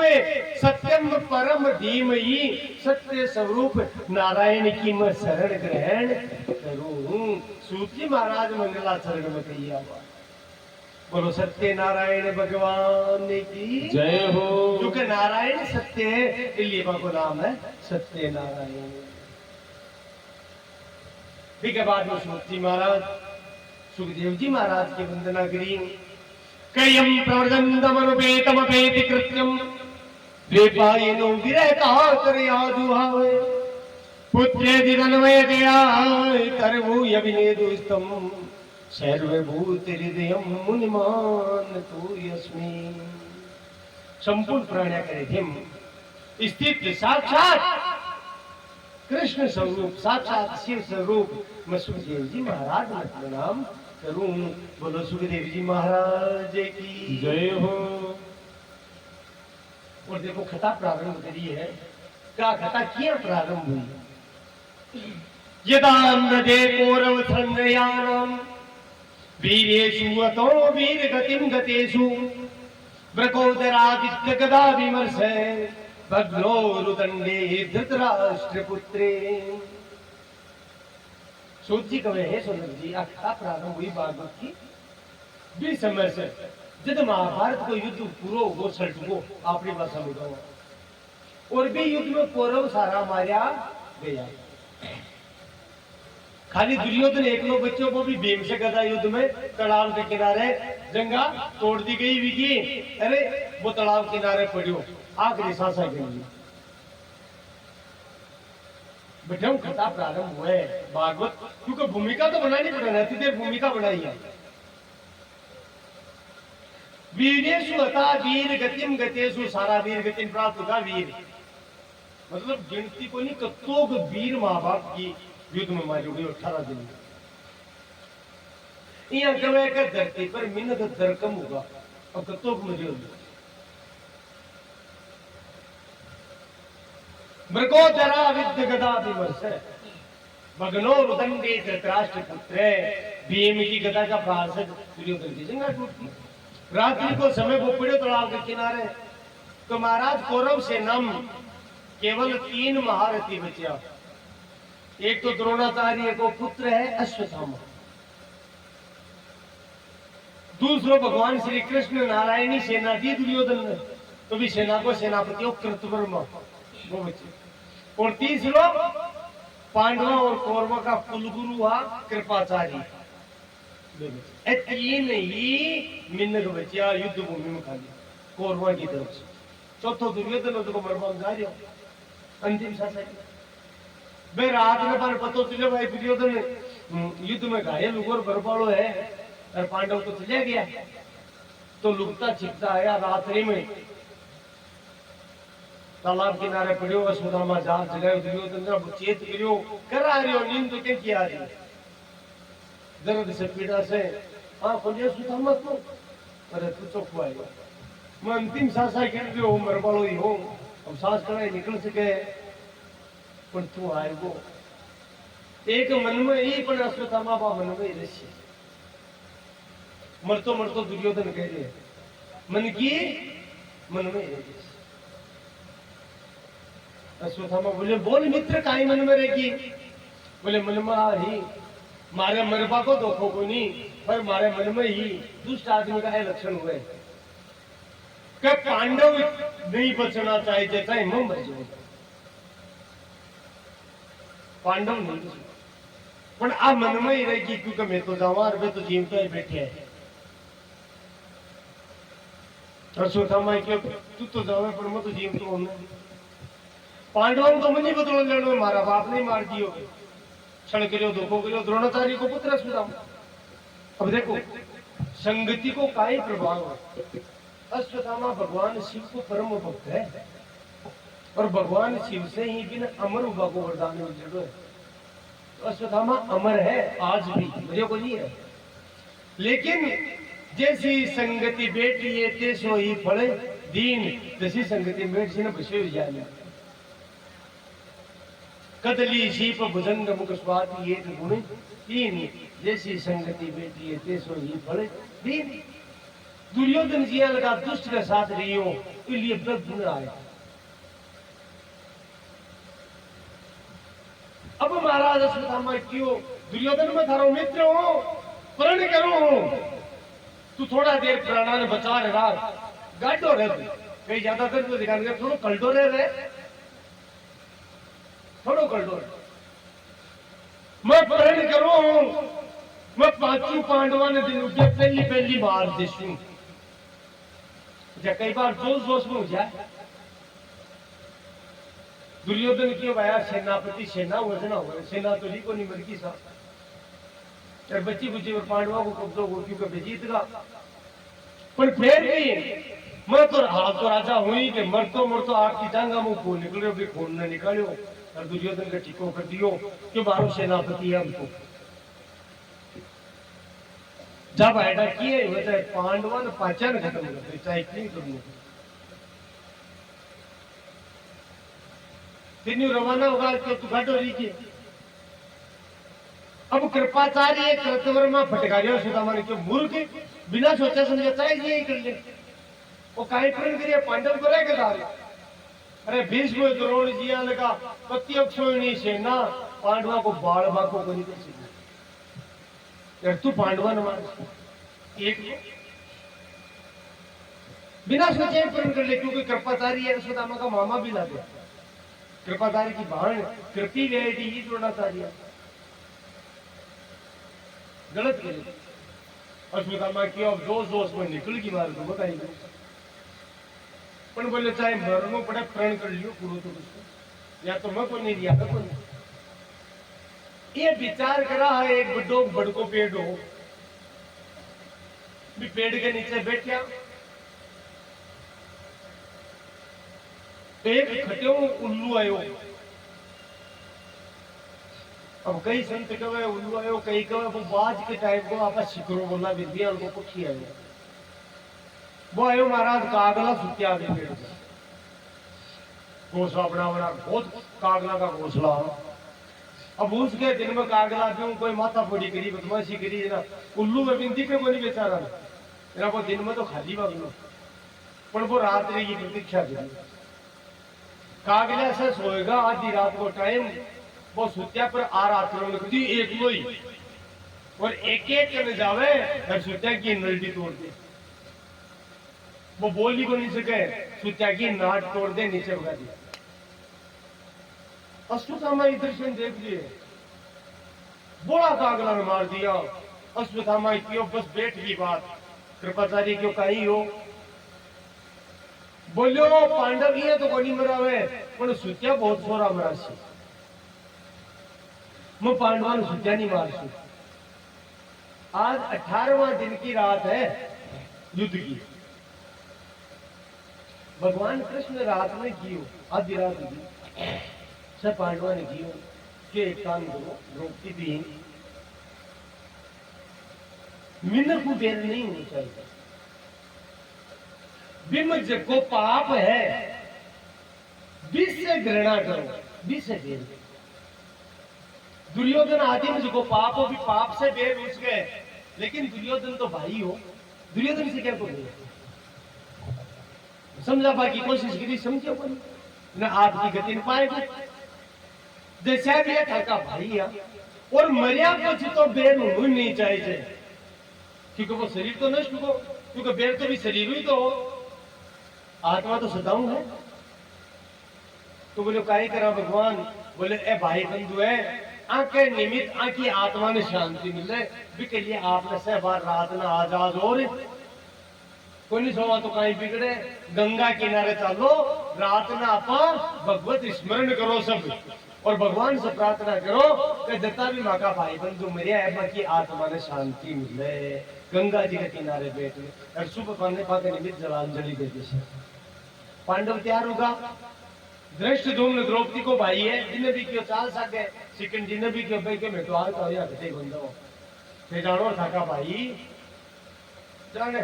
सत्यम परम धीमहि सत्य स्वरूप नारायण की मैं शरण ग्रहण करूं सूत जी महाराज मंगलाचरण में कहिया हुआ बोलो सत्य नारायण भगवान की जय हो क्योंकि नारायण सत्य है इसलिए को नाम है सत्य नारायण भी के बाद में सूत जी महाराज सुखदेव जी महाराज की वंदना करी कयम प्रवदंतमनुपेतमपेति कृत्यम द्विपायनो विरहकातरयाजुहावे पुत्रेदि तन्मयतया कर्मूयभिनेदुस्तम सर्वभूतहृदयं मुनिमान तु यस्मि संपूर्ण प्राण्या करे थे स्थित साक्षात कृष्ण स्वरूप साक्षात शिव स्वरूप मैं सुखदेव जी महाराज में प्रणाम करूं बोलो सुखदेव जी महाराज की जय हो और देखो कथा प्रारंभ करी है क्या कथा किया प्रारंभ हुई यदाम्रदे कौरव संग्रयाणम वीरेषु अतो वीर गतिम गतेषु ब्रकोदरादित्य गदा विमर्शे भग्नो रुदंडे धृतराष्ट्रपुत्रे सूत जी कहे हे सुनक जी कथा प्रारंभ हुई भागवत की भी समय से जब महाभारत को युद्ध पूरा हो सल्टगो अपनी भाषा में कहो और भी युद्ध में कौरव सारा मारा गया खाली दुर्योधन एक लोग बच्चों को भी भीम से गदा युद्ध में तालाब के किनारे जंगा तोड़ दी गई विकी अरे वो तालाब किनारे पड़ियो आखिरी सांसा के लिए बेटा कथा प्रारंभ हुए भागवत क्योंकि भूमिका तो बनानी पड़ेगा इतनी भूमिका बनाई है वीरेषु अता वीर गतिम गतेषु सारा वीर गतिम प्राप्त होगा वीर मतलब गिनती को नहीं कत्तों वीर माँ बाप की युद्ध में मारी हुई 18 दिन यहाँ कवे का धरती पर मिन्नत दरकम होगा और कत्तों को मजे होगी मृगोदरा विद्य गदा विमर्श भगनो रुदंडे धृतराष्ट्र पुत्र भीम की गदा का प्रहार से दुर्योधन की जंगा टूटी रात्रि को समय वो पड़े तालाब के किनारे तो महाराज कौरव से नम केवल 3 महारथी बचा एक तो द्रोणाचार्य को पुत्र है अश्वत्थामा दूसरो भगवान श्री कृष्ण नारायणी सेना दी दुर्योधन ने तो भी सेना को सेनापति कृतवर्मा वो बचे और तीसरो पांडवा और कौरवा का कुलगुरु हुआ कृपाचार्य। ए तीन ही मिन्नत बचिया युद्ध भूमि में खाली कौरवा की तरफ से। चौथो दुर्योधन तो मरवा जा रहे हो अंतिम शासन बे रात में पर पतो चले भाई दुर्योधन युद्ध में घायल हुआ बरपालो है और पांडव तो चले गया। तो लुकता छिपता आया रात्रि में तालाब किनारे पड़ियो वसुधामा जाल जगायो दुर्योधन चेत करियो करा रही हो नींद तो क्या किया रही दर्द से पीड़ा से खोलिए सुधामा तो अरे तू चुप हुआ मैं अंतिम सांस गिर रही हो मरबालो ही हो अब सांस कड़ाई निकल सके पर तू आए वो एक मन में ही पर अश्वत्थामा बा मन में रही मरतो मरतो दुर्योधन कह रहे मन की मन में रहेगी। अश्वत्थामा बोले बोल मित्र काई मन में रहेगी बोले मन में ही मारे मरबा को धोखो को नहीं पर मारे मन में ही दुष्ट आदमी का है लक्षण हुए कि पांडव नहीं बचना चाहिए चाहे मैं मर जाऊं पांडव नहीं बचना पर आप मन में ही रहेगी क्योंकि मैं तो जावा और वे तो जीवते ही बैठे हैं। अश्वत्थामा क्यों तू तो जावे पर मैं तो जीव तो हूं पांडवों तो मनी बदलो लेनो मारा बाप नहीं मार दियो क्षण करियो धोखो करियो द्रोणाचार्य को पुत्र अश्वत्थामा। अब देखो संगति को काय प्रभाव अश्वत्थामा भगवान शिव को परम भक्त है और भगवान शिव से ही बिन अमर हुआ को वरदान मिल है। तो अश्वत्थामा अमर है आज भी मुझे को नहीं है लेकिन जैसी संगति बेटी है तेसो ही फल दीन जैसी संगति बेट से न बसे जाने कदली शीप भुजंग मुख स्वाति एक गुण तीन जैसी संगति बेटी है तेसो ही फल दीन। दुर्योधन जी लगा दुष्ट के साथ रही हो तो लिए बद गुण आए। अब महाराज अश्वत्थामा क्यों दुर्योधन में थारो मित्र हो प्रण करो तू थोड़ा देर प्राणा ने बचा रहा गाडो रहे कहीं ज्यादातर तो दिखाने का थोड़ा कल्टो रहे थोड़ो कल्टो मैं प्रण करो मैं पांचों पांडवा ने दिन उठे पहली पहली बार देखूं कई बार जोश जोश में हो जाए दुर्योधन क्यों भाया सेनापति सेना वजना हो सेना तो ही को नहीं मर की सा बच्ची बुच्ची में पांडवा को कब्जो हो क्योंकि जीत गा पर फिर भी मैं तो हाल तो राजा हुई कि मरतो मरतो आपकी जांगा मुंह खून निकलो भी खून ने निकालो और दुर्योधन का टिको कर दियो क्यों मारो सेनापति है हमको जब ऐसा किए हुए चाहे पांडवा ने पाचन खत्म कर चाहे नहीं करने दिन रवाना होगा तो तू घाटो लीजिए। अब कृपाचार्य कृतवर्मा फटकारियों सुदामा ने क्यों मूर्ख बिना सोचा समझे चाहे ये कर ले वो काहे प्रण करिए पांडव को रह गया अरे भीष्म द्रोण जी लगा पति अक्षोहिणी सेना पांडवा को बाल बाको को नहीं कर सकती यार तू पांडवा न मार एक बिना सोचे प्रण कर ले क्योंकि कृपाचार्य सुदामा का मामा भी ला गया कृपाचार्य की बहन कृपी वेदी ही द्रोणाचार्य गलत करे अश्वत्थामा की अब जोश जोश में निकल की मार को बताइए पर बोले चाहे मरनो पड़े प्रण कर लियो पूरो तो उसको या तो मैं को नहीं दिया तो ये विचार करा है एक बड़ो बड़को पेड़ हो भी पेड़ के नीचे बैठ गया एक खट्यो उल्लू आयो अब कई संत कहे उल्लू आयो कई कहे वो बाज के टाइप को आपा शिकरो बोला विद्या उनको पुठी आयो वो आयो महाराज कागला सुत्या भी पेड़ घोसला बना बना बहुत कागला का घोसला अब उसके दिन में कागला भी कोई माथा फोड़ी करी बदमाशी करी ना उल्लू में बिंदी के बोली बेचारा मेरा वो दिन में तो खाली बाबू पर वो रात्रि की प्रतीक्षा करी कागला से सोएगा आधी रात को टाइम वो सुत्या पर आ रात्रों ने एक लोई और एक एक करने जावे और सुत्या की नल्टी तोड़ दे वो बोली को नहीं सके सुत्या की नाट तोड़ दे नीचे भगा दी अश्वत्थामा इधर से देख लिए, बोला कागला ने मार दिया। अश्वत्थामा क्यों बस बैठ की बात, कृपाचार्य क्यों कहीं हो, बोलो पांडव ही है तो कोनी मरावे, पण सुत्या बहुत सोरा मराशी, मैं पांडवा ने सुत्या नहीं मारसू। आज 18वां दिन की रात है युद्ध की। भगवान कृष्ण रात में कियो, आधी रात की सब पांडवा ने कियो कि एक काम करो, द्रौपदी बहन मिन्न को बेर नहीं होना चाहिए, बिम को पाप है, विष से घृणा करो, विष से बेर। दुर्योधन आदि में जो पाप हो भी पाप से बेर उठ गए, लेकिन दुर्योधन तो भाई हो, दुर्योधन से क्या करो, समझा बाकी कोशिश करी, समझो न आपकी गति न पाएगा। जैसा भी है का भाई है, और मरिया कुछ तो बेर होनी नहीं चाहिए, क्योंकि वो शरीर तो नष्ट हो, क्योंकि बेर तो भी शरीर ही तो हो, आत्मा तो सदाऊ है। तो बोले काय करा भगवान, बोले ए भाई बंधु है, आंखे निमित्त आंकी आत्मा ने शांति मिले, बिके लिए आपने से बार रात ना आजाद और कोई नहीं सोवा तो कहीं बिगड़े, गंगा किनारे चलो रात ना आपा भगवत स्मरण करो सब, और भगवान से प्रार्थना करो कि जता भी माँ का भाई बंधु मेरे है की आत्मा ने शांति मिले, गंगा जी के किनारे बैठ ले और सुबह पाने पाके निमित्त जलांजलि दे दे। पांडव तैयार होगा, धृष्टद्युम्न द्रौपदी को भाई है, जिन्हें भी क्यों चाल सके, सिकंद जिन्हें भी क्यों भाई के मैं तो आज तो या घटे बंदो ते जानो था का भाई जाने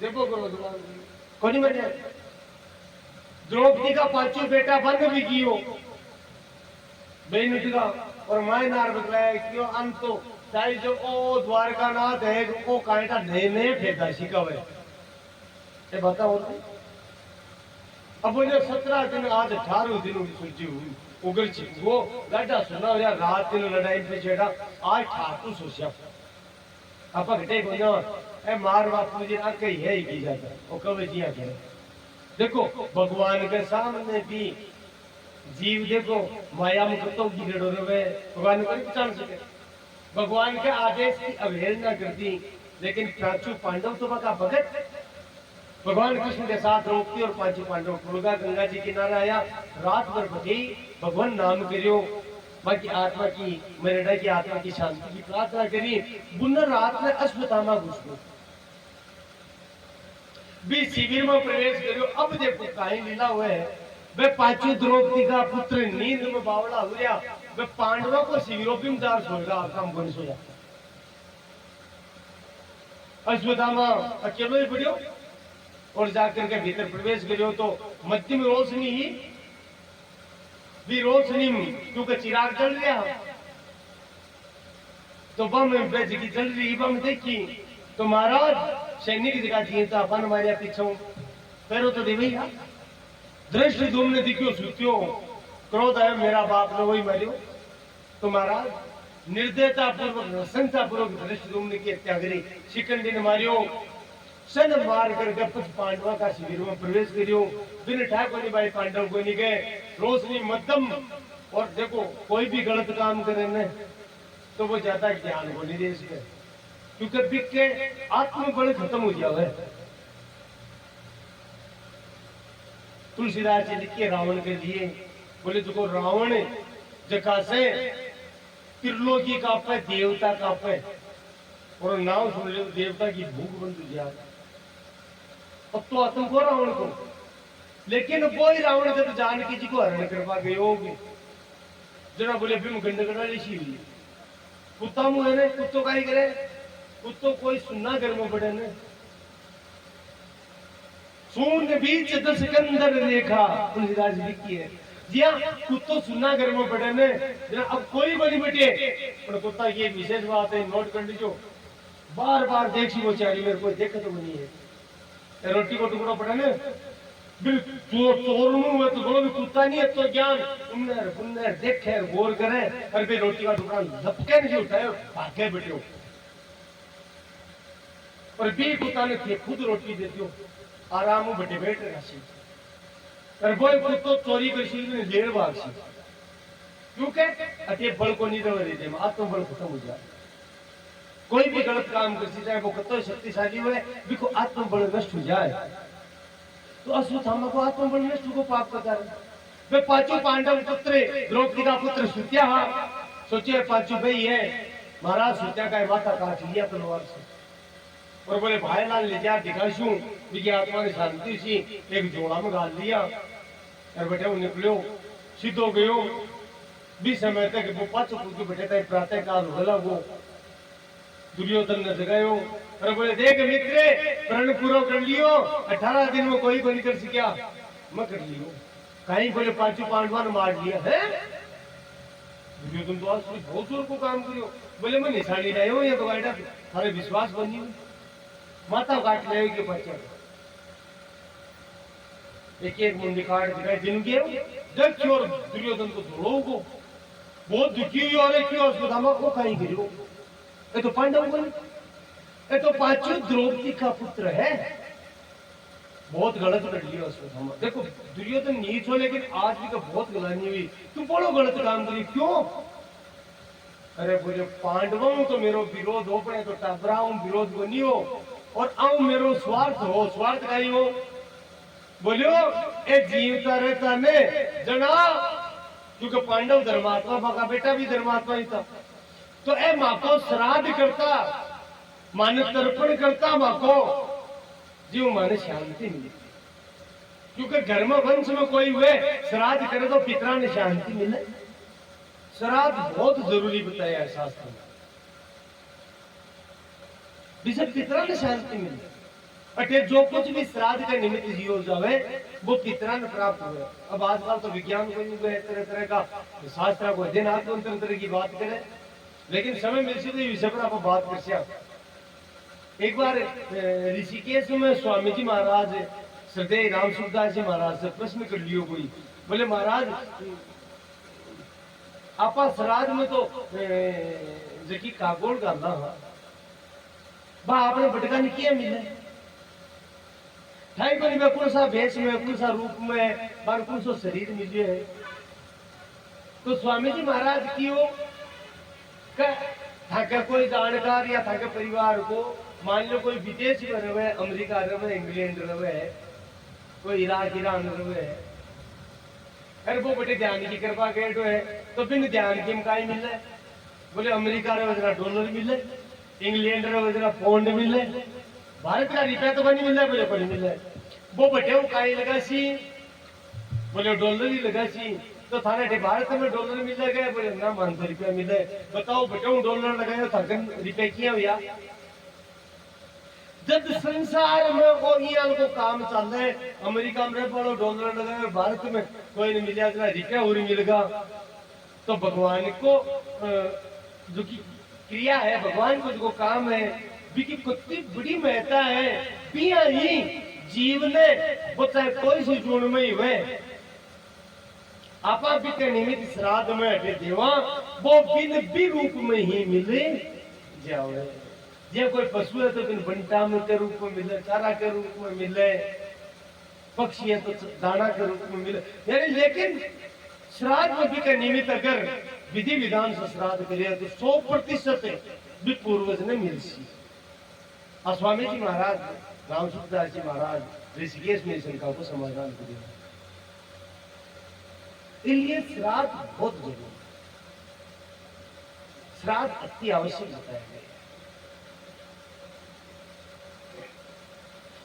देखो करो कोनी मने। द्रौपदी का पांचों बेटा बंद भी कियो बेन का, और माय नार बदलाया क्यों अंत तो चाहे जो ओ द्वारका नाथ है वो कांटा नए नए फेंका शिकावे, ये बताओ। अब वो 17 दिन आज 18 दिनों की सूची हुई उगर छी वो गाड़ा सुना यार रात दिन लड़ाई पे छेड़ा, आज ठाकुर सोचा आपा घटे को ना ए मार बापू जी आ कही है ही की जाता वो कवे जिया के। देखो भगवान के सामने भी जीव देखो माया में कतो गिरड़ो रवे, भगवान को नहीं पहचान सके, भगवान के आदेश की अवहेलना करती, लेकिन पांचों पांडव तो बका भगत भगवान कृष्ण के साथ द्रौपदी और पांचों पांडव मुर्गा गंगा जी किनारे आया, रात भर बची भगवान नाम करियो, बाकी आत्मा की मरेडा की आत्मा की शांति की प्रार्थना करी। बुन्नर रात में अश्वत्थामा घुस गए भी शिविर में प्रवेश करियो। अब देखो कहीं लीला हुए है, वे पांचों द्रौपदी का पुत्र नींद में बावड़ा हो गया, वे पांडवों को शिविरों में दार सोएगा काम बन सोया। अश्वत्थामा अकेले ही पड़ियो और जाकर के भीतर प्रवेश करियो तो मध्यम रोशनी ही भी रोशनी क्योंकि चिराग जल गया तो बम जगी जल रही बम देखी तो महाराज सैनिक जगह दिए था अपन मारिया पीछे पैरों तो दे भैया दृष्टि तुमने दिखियो सुतियो क्रोध है मेरा बाप ने वही मारियो। तो महाराज निर्दयता पूर्वक प्रसन्नता पूर्वक दृष्टि तुमने की हत्या करी, शिकंडी ने मारियो, सन मार करके कुछ पांडवा का शिविर में प्रवेश करियो, बिन ठाकुर भाई पांडव को नहीं गए, रोशनी मध्यम। और देखो कोई भी गलत काम करे न तो वो ज्यादा ज्ञान को नहीं दे इसके, क्योंकि बिक के आत्मबल खत्म हो जावे। तुलसीदास जी लिखे रावण के लिए, बोले देखो रावण जगह से त्रिलोकी का पे देवता का पे, और नाम सुन ले देवता की भूख बंद जाए। अब तो आत्म को रावण को, लेकिन वो ही रावण जब जानकी जी को हरण करवा गए होगी जना बोले भीम गंडगड़ा ऋषि कुत्ता मुंह है कुत्तों का ही करे, कुत्तों कोई सुनना घर में पड़े ने सुन बीच दस सिकंदर देखा तुलसीदास लिखी है जी हाँ कुत्तों सुनना घर में पड़े ने जना अब कोई बनी बटे पर कुत्ता ये विशेष बात है नोट कर लीजिए, बार बार देखी वो चारी मेरे को देखे तो बनी है रोटी को टुकड़ा पड़ा ने बिल्कुल चोर मुंह तो बोलो भी कुत्ता नहीं है तो ज्ञान उन्नर पुन्नर देखे गौर करे और भी रोटी का टुकड़ा लपके नहीं उठाए भागे बैठे हो और भी कुत्ता ने थे खुद रोटी देती हो आराम हो बैठे बैठ राशि और वो कुत्तो चोरी कर सी ने लेर भाग सी क्योंकि अति बल को नहीं रह रही, आत्मबल खत्म हो जाए। कोई भी गलत काम करती चाहे वो कतो शक्तिशाली हो, देखो आत्मबल नष्ट हो जाए। तो अश्वत्थामा को आत्मबल नष्ट को पाप का कारण। वे पांचों पांडव पुत्र, द्रौपदी का पुत्र सुत्या, सोचिए पांचों भाई है, महाराज सुत्या का माथा काट लिया तलवार से और बोले भाई लाल ले जा दिखाशू बिकी आत्मा की शांति सी, एक जोड़ा में गाल दिया और बेटे वो निकलो सिद्ध हो गयो। भी समय तक वो पांचों पुत्र बैठे थे, प्रातः काल होला वो दुर्योधन ने जगायो और बोले देख मित्र प्रण पूरा कर लियो, 18 दिन में कोई नहीं कर सकिया, मैं कर लियो। कहीं बोले पांचों पांडवा ने मार लिया है। दुर्योधन तो आज बहुत जोर को काम करियो, बोले मैं निशानी लायो ये तो बेटा थारे विश्वास बनी माता काट ले के बच्चे एक एक मुंडी काट दिखाई दिन के जब चोर दुर्योधन को धोलो को बहुत दुखी हुई और क्यों अश्वत्थामा को कहीं गिरो। ये तो पांडव बन, ये तो पांचों द्रौपदी का पुत्र है। बहुत गलत कर लिया अश्वत्थामा। देखो दुर्योधन नीच हो लेकिन आज भी तो बहुत गलती हुई, तुम बड़ो गलत काम करी क्यों? अरे बोले पांडवों तो मेरो विरोध हो पड़े तो टबराऊं विरोध बनी हो और आऊं मेरो स्वार्थ हो, स्वार्थ का ही हो। बोलियो ए जीवता रहता ने जना, क्योंकि पांडव धर्मात्मा का बेटा भी धर्मात्मा ही था, तो ए माँ को श्राद्ध करता, मान तर्पण करता माँ को, जीव माने शांति मिले। क्योंकि घर में वंश में कोई हुए श्राद्ध करे तो पितरा ने शांति मिले। श्राद्ध बहुत जरूरी बताया है शास्त्र में, जिसे पितरा ने शांति मिले। अटे जो कुछ भी श्राद्ध के निमित्त जीव जावे वो पितरा ने प्राप्त हुए। अब आजकल तो विज्ञान को तरह तरह का शास्त्र को अध्ययन तरह की बात करे, लेकिन समय मिल से तो विषय पर आप बात कर सकते। एक बार ऋषिकेश में स्वामी जी महाराज श्रद्धेय राम सुखदास जी महाराज से प्रश्न कर लियो कोई, बोले महाराज आप श्राद्ध में तो जकी कागोड़ गाना बा आपने बटका नहीं किया मिले ठाई कोनी में कौन सा भेष में कौन सा रूप में बार कौन सा शरीर मिले है। तो स्वामी जी महाराज की हो था कोई जानकार या था परिवार को मान लो कोई विदेश में रहे, अमेरिका रहे, इंग्लैंड रहे, कोई इराक ईरान रहे, अरे वो बेटे ध्यान की कृपा के है तो बिन ध्यान की मकाई मिल रहा है। बोले अमेरिका रे वजरा डॉलर मिले, इंग्लैंड रे वजरा पौंड मिले, भारत का रुपया तो नहीं मिल रहा है। बोले कोई मिल रहा है। वो बेटे वो काई लगा सी, बोले डॉलर ही लगा सी, तो थाने भारत में डॉलर मिल गए, बोले ना 500 रुपया मिले। बताओ बेटे डॉलर लगाए था रुपये किया भैया। जब संसार में वो को काम चल रहा है, अमेरिका में बड़ो डॉलर लगाए, भारत में कोई नहीं मिला, इतना रुपया और मिलेगा। तो भगवान को जो की क्रिया है, भगवान को जो काम है बिकी कितनी बड़ी महत्ता है। पिया ही जीव ने वो चाहे कोई सी जून में ही हुए आपा भी के निमित्त श्राद्ध में हटे देवा वो बिन भी रूप में ही मिले जाओ। जे कोई पशु है तो बिन बंटा में के रूप में मिले, चारा के रूप में मिले, पक्षी है तो दाना के रूप में मिले, यानी लेकिन श्राद्ध भी के निमित्त अगर विधि विधान से श्राद्ध करे तो 100% भी पूर्वज ने मिल सी। स्वामी जी महाराज राम सुखदास जी महाराज ऋषिकेश में शंका को समाधान कर दिया। इसलिए श्राद्ध बहुत जरूरी, श्राद्ध अति आवश्यक बताया गया।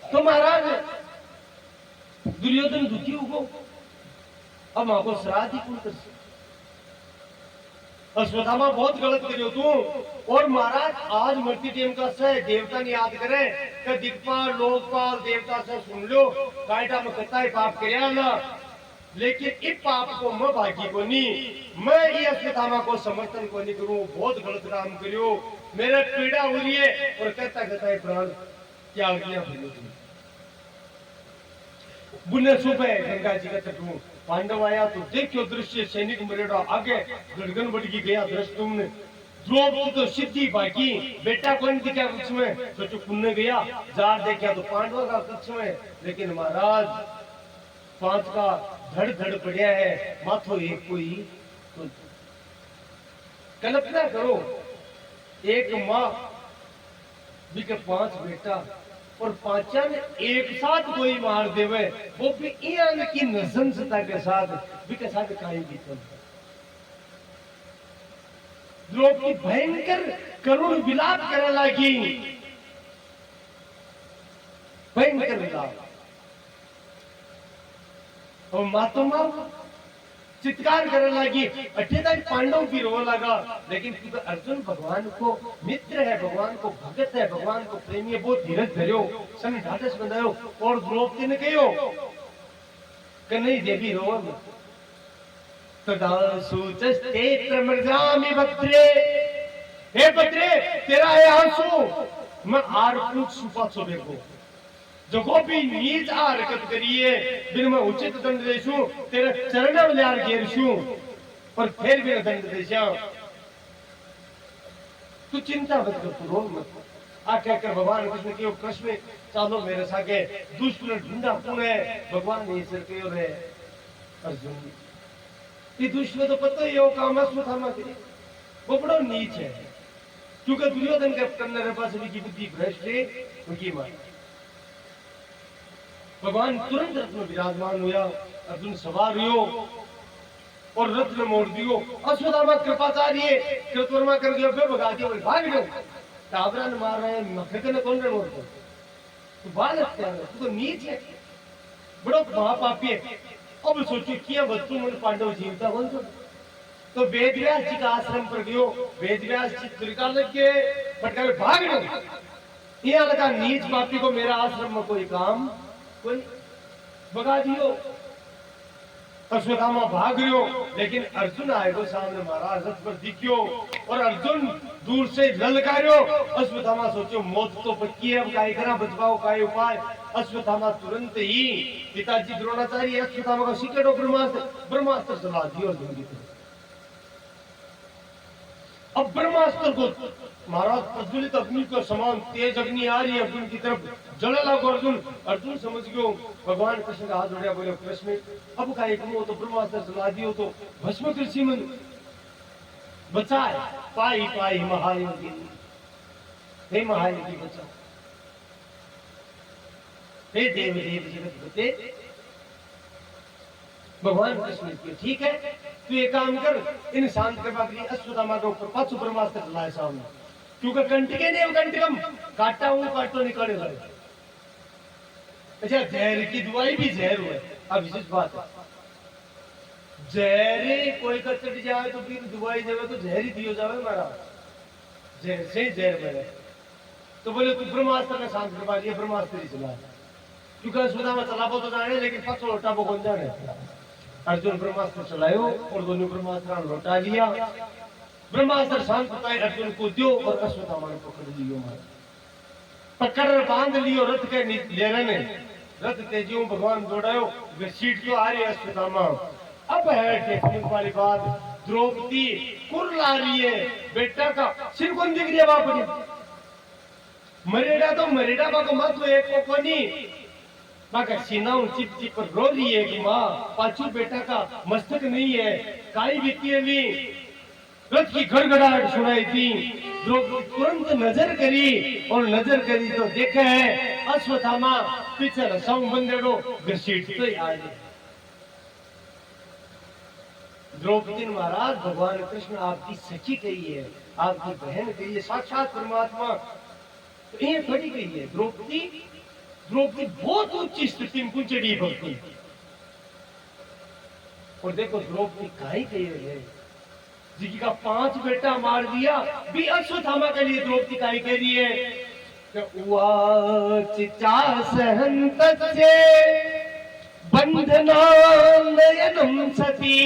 तो महाराज दुर्योधन दुखी हो, अब मां को श्राद्ध ही कौन कर सकता। अश्वत्थामा बहुत गलत करियो तू। और महाराज आज मृत्यु टेम का से देवता ने याद करे कि दिक्पाल लोकपाल देवता से सुन लो कायटा में कता ही पाप करया ना, लेकिन इस पाप को मैं भागी को नहीं, मैं ये अश्वत्थामा को समर्थन को नहीं करूं, बहुत गलत काम करियो, मेरे पीड़ा हो रही है और कहता कहता है प्राण त्याग दिया। बुने सुबह गंगा जी का तट पांडव आया तो देखो दृश्य, सैनिक मरेड़ा आगे गड़गन बढ़ गया दृश्य। तुमने द्रौपदी तो सिद्धि बाकी बेटा कौन दिखा कक्ष में, सोचो पुण्य गया जार देखा तो पांडवों का कक्ष में, लेकिन महाराज 5 का धड़ धड़ पड़ा है, माथो एक कोई तो कल्पना करो, एक माँ भी के 5 बेटा और 5 ने एक साथ कोई मार देवे, वो भी इन की नजंसता के साथ भी के साथ काई बीतल। द्रौपदी भयंकर करुण विलाप करने लगी, भयंकर विलाप। और मातोमा चित्कार करने लगी, अठेदाई पांडव भी रोने लगा। लेकिन क्योंकि अर्जुन भगवान को मित्र है, भगवान को भगत है, भगवान को प्रेमी है, बहुत धीरज धरियो, सन ढाढ़स बंधायो। और द्रौपदी ने कहो कि नहीं देवी रो तदा सूचस्ते प्रमृजामि भद्रे, हे भद्रे तेरा है आंसू मैं आर पूछ छुपा छो देखो, जो भी नीच आ हरकत करिए बिन मैं उचित दंड देशू, तेरे चरण में यार घेरशू और फिर भी दंड देशा। तू चिंता मत कर, तू रो मत। आ कहकर भगवान कृष्ण के कृष्ण चालो मेरे सागे दुष्ट ने ढूंढा पुणे भगवान ने ईश्वर के रे अर्जुन ये दुष्ट में तो पता ही हो काम था वो बड़ा नीच है, क्योंकि दुर्योधन के करने पास की बुद्धि भ्रष्ट है उनकी मां। भगवान तुरंत रथ में विराजमान हुआ, अर्जुन सवार हो और रथ में मोड़ दियो। अश्वत्थामा कृपाचार्य कृतवर्मा कर दिया, बे भगा दिया, भाग गयो। टाबरा ने मार रहे मखके ने कौन रे मोड़ को, तू बालक क्या है, तू तो नीच है, बड़ो महापापी है। अब सोचो किया वस्तु मन पांडव जीवता कौन तो वेदव्यास जी का आश्रम पर गयो, वेदव्यास जी त्रिकाल लग गए, फटकार भाग गयो। यहाँ लगा नीच पापी को मेरा आश्रम में कोई काम कोई भगा दियो। अश्वत्थामा भाग रहो, लेकिन अर्जुन आएगो सामने महाराज रथ पर दिखियो और अर्जुन दूर से ललकारियो। अश्वत्थामा सोचो मौत तो पक्की है, अब काई करा बचवाओ काई उपाय। अश्वत्थामा तुरंत ही पिताजी द्रोणाचार्य अश्वत्थामा का सिकेटो ब्रह्मास्त्र चला दियो अर्जुन की तरफ। अब ब्रह्मास्त्र को महाराज प्रज्वलित अग्नि को समान तेज अग्नि आ रही है अर्जुन की तरफ, जलने लगो अर्जुन। अर्जुन समझ गयो भगवान कृष्ण का हाथ जोड़ा, बोले कृष्ण अब का एक मुंह तो ब्रह्मास्त्र चला दियो तो भस्म कृषि मन बचाए पाई पाई महायोगी, हे महायोगी बचाओ, हे देव देव जगत बते। भगवान कृष्ण के ठीक है तू ये काम कर, इन शांत के बाद अश्वत्थामा के ऊपर 5 ब्रह्मास्त्र चलाए सामने, क्योंकि कंटके ने कंटकम काटा हूं काटो निकले लगे। अच्छा जहर की दवाई भी जहर हुआ, अब विशेष बात है जहरे कोई का चढ़ जाए तो फिर दवाई देवे तो जहर ही दियो जावे महाराज, जहर से जहर मेरे। तो बोले तू ब्रह्मास्त्र का शांत करवा दिया, ब्रह्मास्त्र ही चला, क्योंकि अश्वत्थामा चलाबो तो जाने लेकिन 5 लोटा वो कौन जाने। अर्जुन ब्रह्मास्त्र चलायो और दोनों ब्रह्मास्त्र लौटा लिया। ब्रह्मास्त्र शांत पाए अर्जुन को दियो और अश्वत्थामा ने पकड़ लियो, पकड़ बांध लियो रथ के लेने ने। रथ तेजियों भगवान दौड़ायो, सीट तो आ रही है अश्वत्थामा। अब है टेक्निक वाली बात, द्रौपदी कुरला रही है, बेटा का सिर कौन दिख रही है बाप मरेडा तो मरेडा बाको मत एक को कोनी बाका सीनाओं चिप चिप पर रो रही है कि माँ पाछू बेटा का मस्तक नहीं है, काई बीती है ली। रथ की गड़गड़ाहट सुनाई थी, द्रौपदी तुरंत नजर करी और नजर करी तो देखे है अश्वत्थामा पीछे रसाऊ बंदेड़ो घसीट तो आ गए। द्रौपदी महाराज भगवान कृष्ण आपकी सखी कही है, आपकी बहन कही है, साक्षात परमात्मा ये खड़ी कही है। द्रौपदी द्रौपदी बहुत उच्च स्थिति में चढ़ी भक्ति। और देखो द्रौपदी काई कही है, जिसकी का 5 बेटा मार दिया भी अश्वत्थामा के लिए द्रौपदी काई कह रही है चिचा सहंत बंधना नयनम सती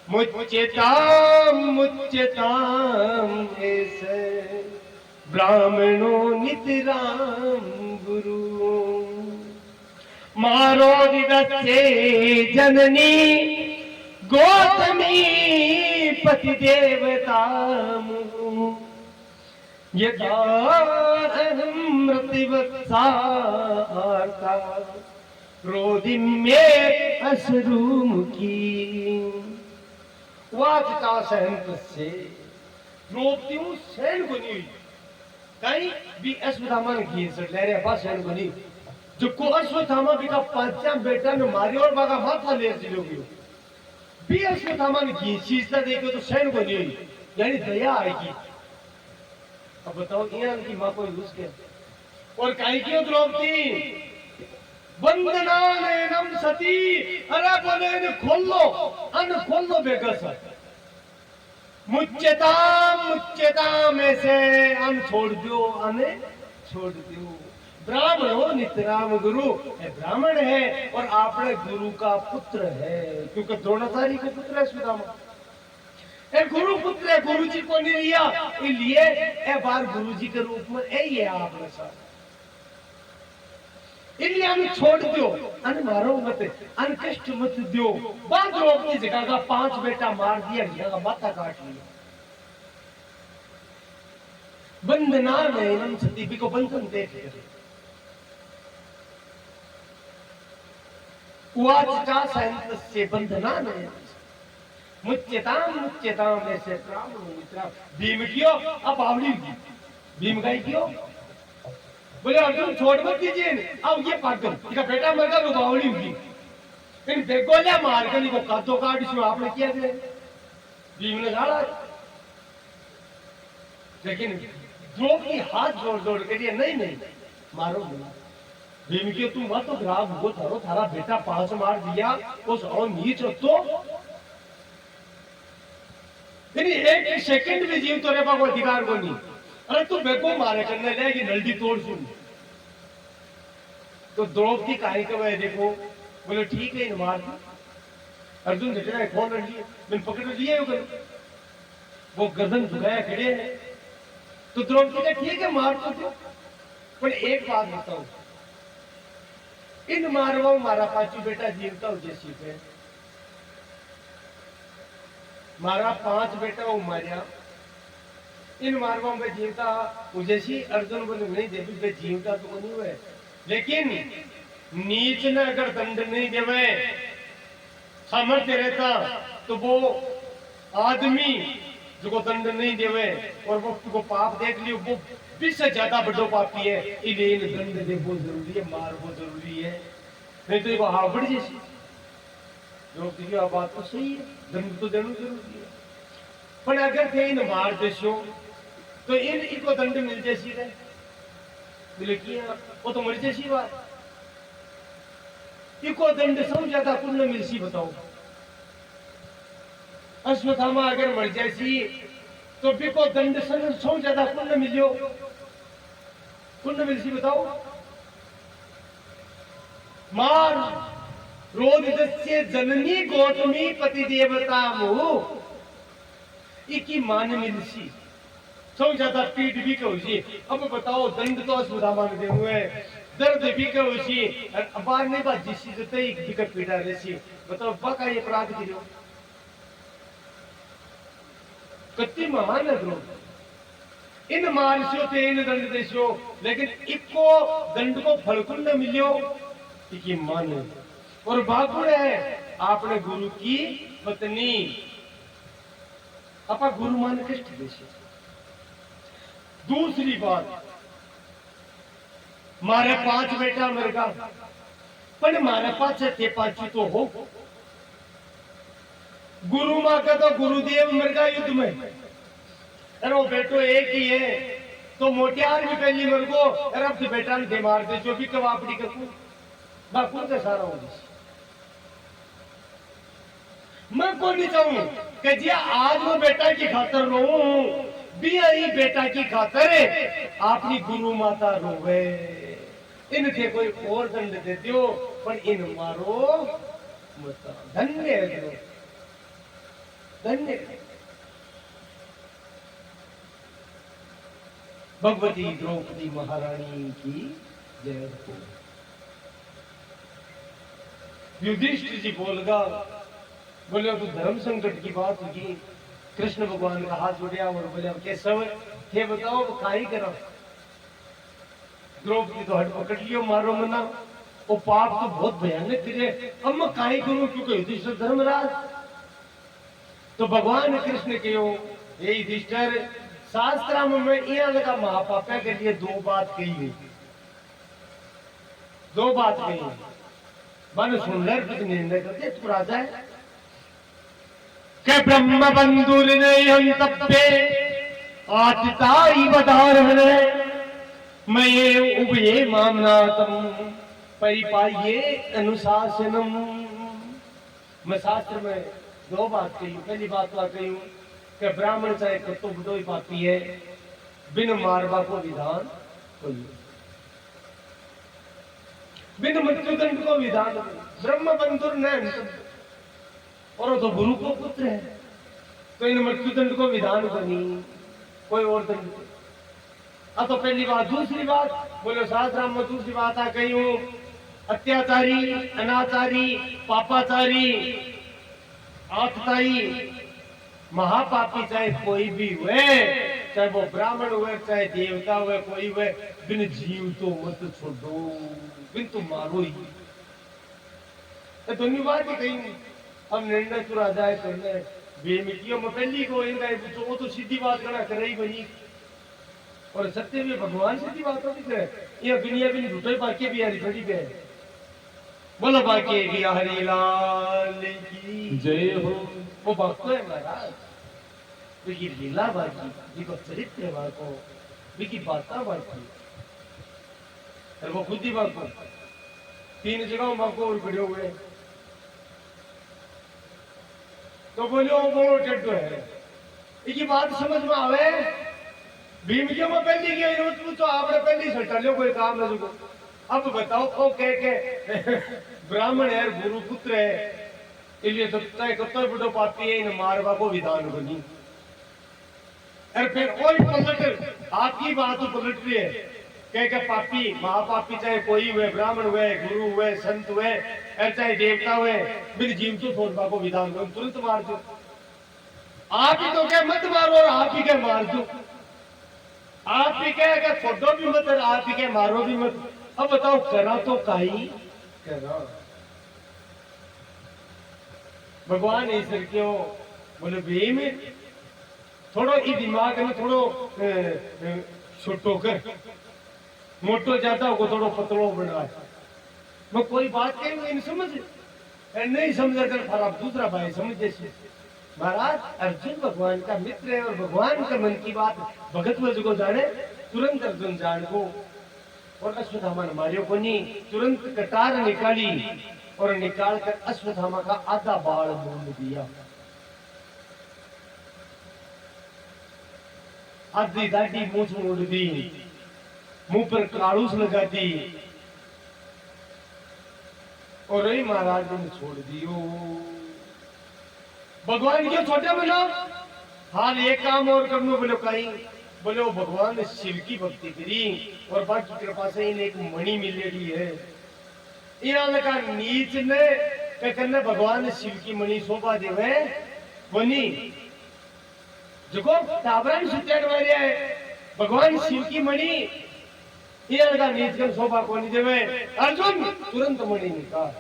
मुच्यताम मुच्यताम ऐसे ब्राह्मणो नितराम गुरु मारो दिदत्ते जननी गौतमी पति देवताम यथामृतिवत्सार्ता क्रोधिं मे अश्रुमुखी वाचता सहन से द्रौपदी सहन को नहीं हुई कहीं भी अश्वत्थामा ने किए सर ले रहे पास सहन को नहीं जो को अश्वत्थामा भी का पांचा बेटा ने मारी और बागा माथा ले चलोगी भी अश्वत्थामा ने की चीजता देखो तो सहन को नहीं हुई यानी दया आएगी अब बताओ ईरान की मां कोई घुस के और कहीं क्यों द्रौपदी वंदना नैनम सती अरे बोले इन्हें खोल लो बेगस मुच्यताम ऐसे अन छोड़ दो अने छोड़ दो ब्राह्मण हो नितराम गुरु ये ब्राह्मण है और आपने गुरु का पुत्र है क्योंकि द्रोणाचार्य का पुत्र है सुदामा ए गुरु पुत्र है गुरु जी को नहीं लिया इसलिए ए बार गुरु जी के रूप में यही है आपने साथ इसलिए हमें छोड़ दो अन मारो मत अन कष्ट मत दो बाद रोग की जगह का 5 बेटा मार दिया जगह का माथा काट लिया बंधना नैनम सती भी को बंधन देख करे वाचटा संतस्य बंधना नैनम मुच्यताम ऐसे ब्राह्मण मित्रा भीम कियो अब आवड़ी भीम गाय कियो बोले अर्जुन छोड़ मत दीजिए अब ये पागल इसका बेटा मर गया तो आवड़ी होगी फिर बेगोलिया मार कर को काटो काट इसमें आपने किया थे भीम ने गाड़ा लेकिन द्रौपदी हाथ जोड़ जोड़ के लिए नहीं मारो भीम के तुम मत तो ग्राफ हो थारा बेटा 5 मार दिया उस और नीच तो एक सेकंड में जीव तो रेपा को अधिकार को नहीं अरे तू बेको मारे करने लेगी नल्दी तोड़ सुन तो द्रौपदी काहे का मैं देखो बोले ठीक है मार दी अर्जुन झटना कौन लड़ लिए मैंने पकड़ लिए वो गर्दन झुकाया खड़े हैं तो द्रौपदी का ठीक है मार तो दो पर एक बात बताओ इन मारवा मारा पांचू बेटा जीवता हो जैसी पे मारा 5 बेटा वो मारिया इन मारवा में जीवता जैसी अर्जुन बोले नहीं देवी पे जीवता तो नहीं हुए लेकिन नीच ने अगर दंड नहीं देवे सामर्थ्य रहता तो वो आदमी जो दंड नहीं देवे और वो पाप देख लियो वो 20 से ज्यादा बड़ो पापी है इसलिए दंड दे बहुत जरूरी है मार बहुत जरूरी है नहीं तो ये हावड़ जैसी जो बात तो सही है दंड तो जरूर जरूरी है पर अगर थे इन मार देशो तो इनको दंड मिल जैसी रहे बोले किया वो तो मर जैसी बात इको दंड सब ज्यादा पुण्य मिल सी बताओ अश्वत्थामा अगर मर जैसी तो बिको दंड सब ज्यादा पुण्य मिलियो पुण्य मिल सी बताओ मार रोदिदस्य जननी गौतमी पति देवता मोह इकी मान मिलसी सब ज्यादा पीठ भी कहोसी अब बताओ दंड तो अश्वत्थामा ने दे हुए दर्द भी कहोसी बार नहीं बात जिसी से तई दिक्कत पीटा रहसी बताओ बाका ये अपराध कियो कत्ती महान है द्रोह इन मारस्यो ते इन दंड देशो लेकिन इको दंड को फलकुन न मिलियो इकी मान और बाकुड़ है आपने गुरु की पत्नी अपा गुरु मान कष्ट देशे दूसरी बात मारे 5 बेटा मरगा पर मारे 5 थे 5 तो हो गुरु मां का तो गुरुदेव मरगा युद्ध में अरे वो बेटो एक ही है तो मोटियार भी पहली मरगो अरे अब तो बेटा ने मार दे जो भी कवापड़ी कू बाकुर का सारा हो मैं को नहीं चाहूं कि जी आज वो बेटा की खातर रोऊं भी आई बेटा की खातर आपकी गुरु माता रोवे इनके कोई और दंड दे दियो पर इन मारो मत धन्य है धन्य भगवती द्रौपदी महारानी की जय हो युधिष्ठिर जी बोलगा बोले तो धर्म संकट की बात होगी कृष्ण भगवान का हाथ जोड़िया और बोले केशव ये बताओ काई करो द्रौपदी तो हट पकड़ लियो मारो मना वो पाप तो बहुत भयानक करे अब मैं काई करूं क्योंकि युधिष्ठिर धर्मराज तो भगवान कृष्ण कहो हे युधिष्ठिर शास्त्र में यहाँ लगा महापापा के लिए दो बात कही है, दो बात कही है। मन सुंदर कुछ निर्णय करते तू राजा है के ब्रह्म बंधु नहीं तब्बे आतिताई बधार मैं ये उभये मामनातम परिपाये अनुशासनम। मैं शास्त्र में दो बात कही। पहली बात तो कही कि ब्राह्मण चाहे कतो बडोई पापी है बिन मारवा को विधान कोई बिन मृत्युदंड को विधान ब्रह्म बंधुर न और तो गुरु को पुत्र है तो इन मृत्युदंड को विधान बनी कोई और दंड। अब तो पहली बात। दूसरी बात बोले शास्त्र में दूसरी बात आ गई हूं अत्याचारी अनाचारी पापाचारी आतताई महापापी चाहे कोई भी हुए चाहे वो ब्राह्मण हुए चाहे देवता हुए कोई हुए बिन जीव तो मत छोड़ो बिन तो मारो ही। तो दोनों बात ही कही अब निर्णय तो राजा है करने बेमितियों में पहली को इनका वो तो सीधी बात करना करे ही बनी और सत्य में भगवान सीधी बात होती है। ये दुनिया भी झूठे बाकी भी यारी थोड़ी पे बोलो बाकी की हरि लाल की जय हो। वो भक्त है महाराज तो ये लीला बाकी जिसको चरित्र बाको विकी बाता बाकी और वो खुद ही बाको तीन जगह बाको और खड़े हुए तो बोलो बोलो टड्डो है इसकी बात समझ में आवे भीमजियों में पहली की रोज पूछो आपने पहली सटा लो कोई काम न जुगो। अब बताओ ओ कह के ब्राह्मण है गुरु पुत्र है इसलिए तो चाहे कतो बड़ो पापी है इन मारवा को विधान बनी और फिर कोई पलट आपकी बात पलट रही है कह पापी महापापी चाहे कोई हुए ब्राह्मण हुए गुरु हुए संत हुए और चाहे देवता हुए बिन जीव तो छोड़वा को विधान को तुरंत मार दो। आप ही तो क्या मत मारो और आप ही क्या मार दो। आप ही क्या फोटो भी मत और आप ही क्या मारो भी मत। अब बताओ करा तो काई करा भगवान ईश्वर क्यों बोले भीम थोड़ो ई दिमाग में थोड़ो छोटो कर मोटो ज्यादा हो थोड़ो पतलो बना मैं कोई बात कहीं नहीं समझ नहीं समझ कर फिर आप दूसरा भाई समझ जैसे महाराज अर्जुन भगवान का मित्र है और भगवान का मन की बात भगत में जो जाने तुरंत अर्जुन जान को और अश्वत्थामा ने मारियो को नहीं तुरंत कटार निकाली और निकाल कर अश्वत्थामा का आधा बाल मूंद दिया आधी दाढ़ी मूछ मोड़ दी मुंह पर कालूस लगा दी और रही महाराज ने छोड़ दियो। भगवान क्यों छोटे बोलो हाल एक काम और करनो बोलो कहीं बोले वो भगवान ने शिव की भक्ति करी और बाकी कृपा से इन्हें एक मणि मिलेगी है इन्होंने कहा नीच ने करने भगवान ने शिव की मणि शोभा देवे बनी जो टाबरा सुत्या मारिया है भगवान शिव की मणि इन्होंने कहा नीच कर शोभा को नहीं देवे अर्जुन तुरंत मणि निकाल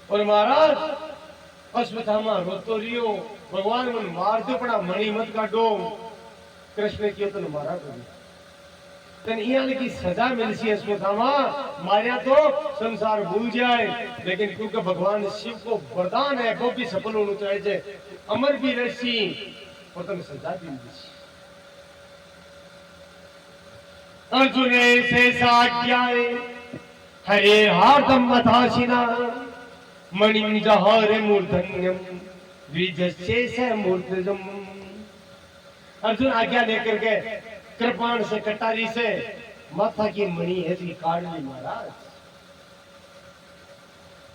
और महाराज अश्वत्थामा रोतो रियो भगवान मन मार दो पड़ा मणि मत काटो कृष्ण कियो तो मारा कभी तन इयाल की सजा मिलसी अश्वत्थामा मारिया तो संसार भूल जाए लेकिन क्योंकि भगवान शिव को वरदान है वो भी सफल होना चाहिए अमर भी रहसी और तन सजा भी मिलसी। अर्जुन से साज्ञाए हरे हार्दम मथाशिना मणिं जहारे मूर्धन्यम द्विजस्येष मूर्धजम। अर्जुन आज्ञा लेकर के कृपाण से कटारी से माथा की मणि है तो काट ली महाराज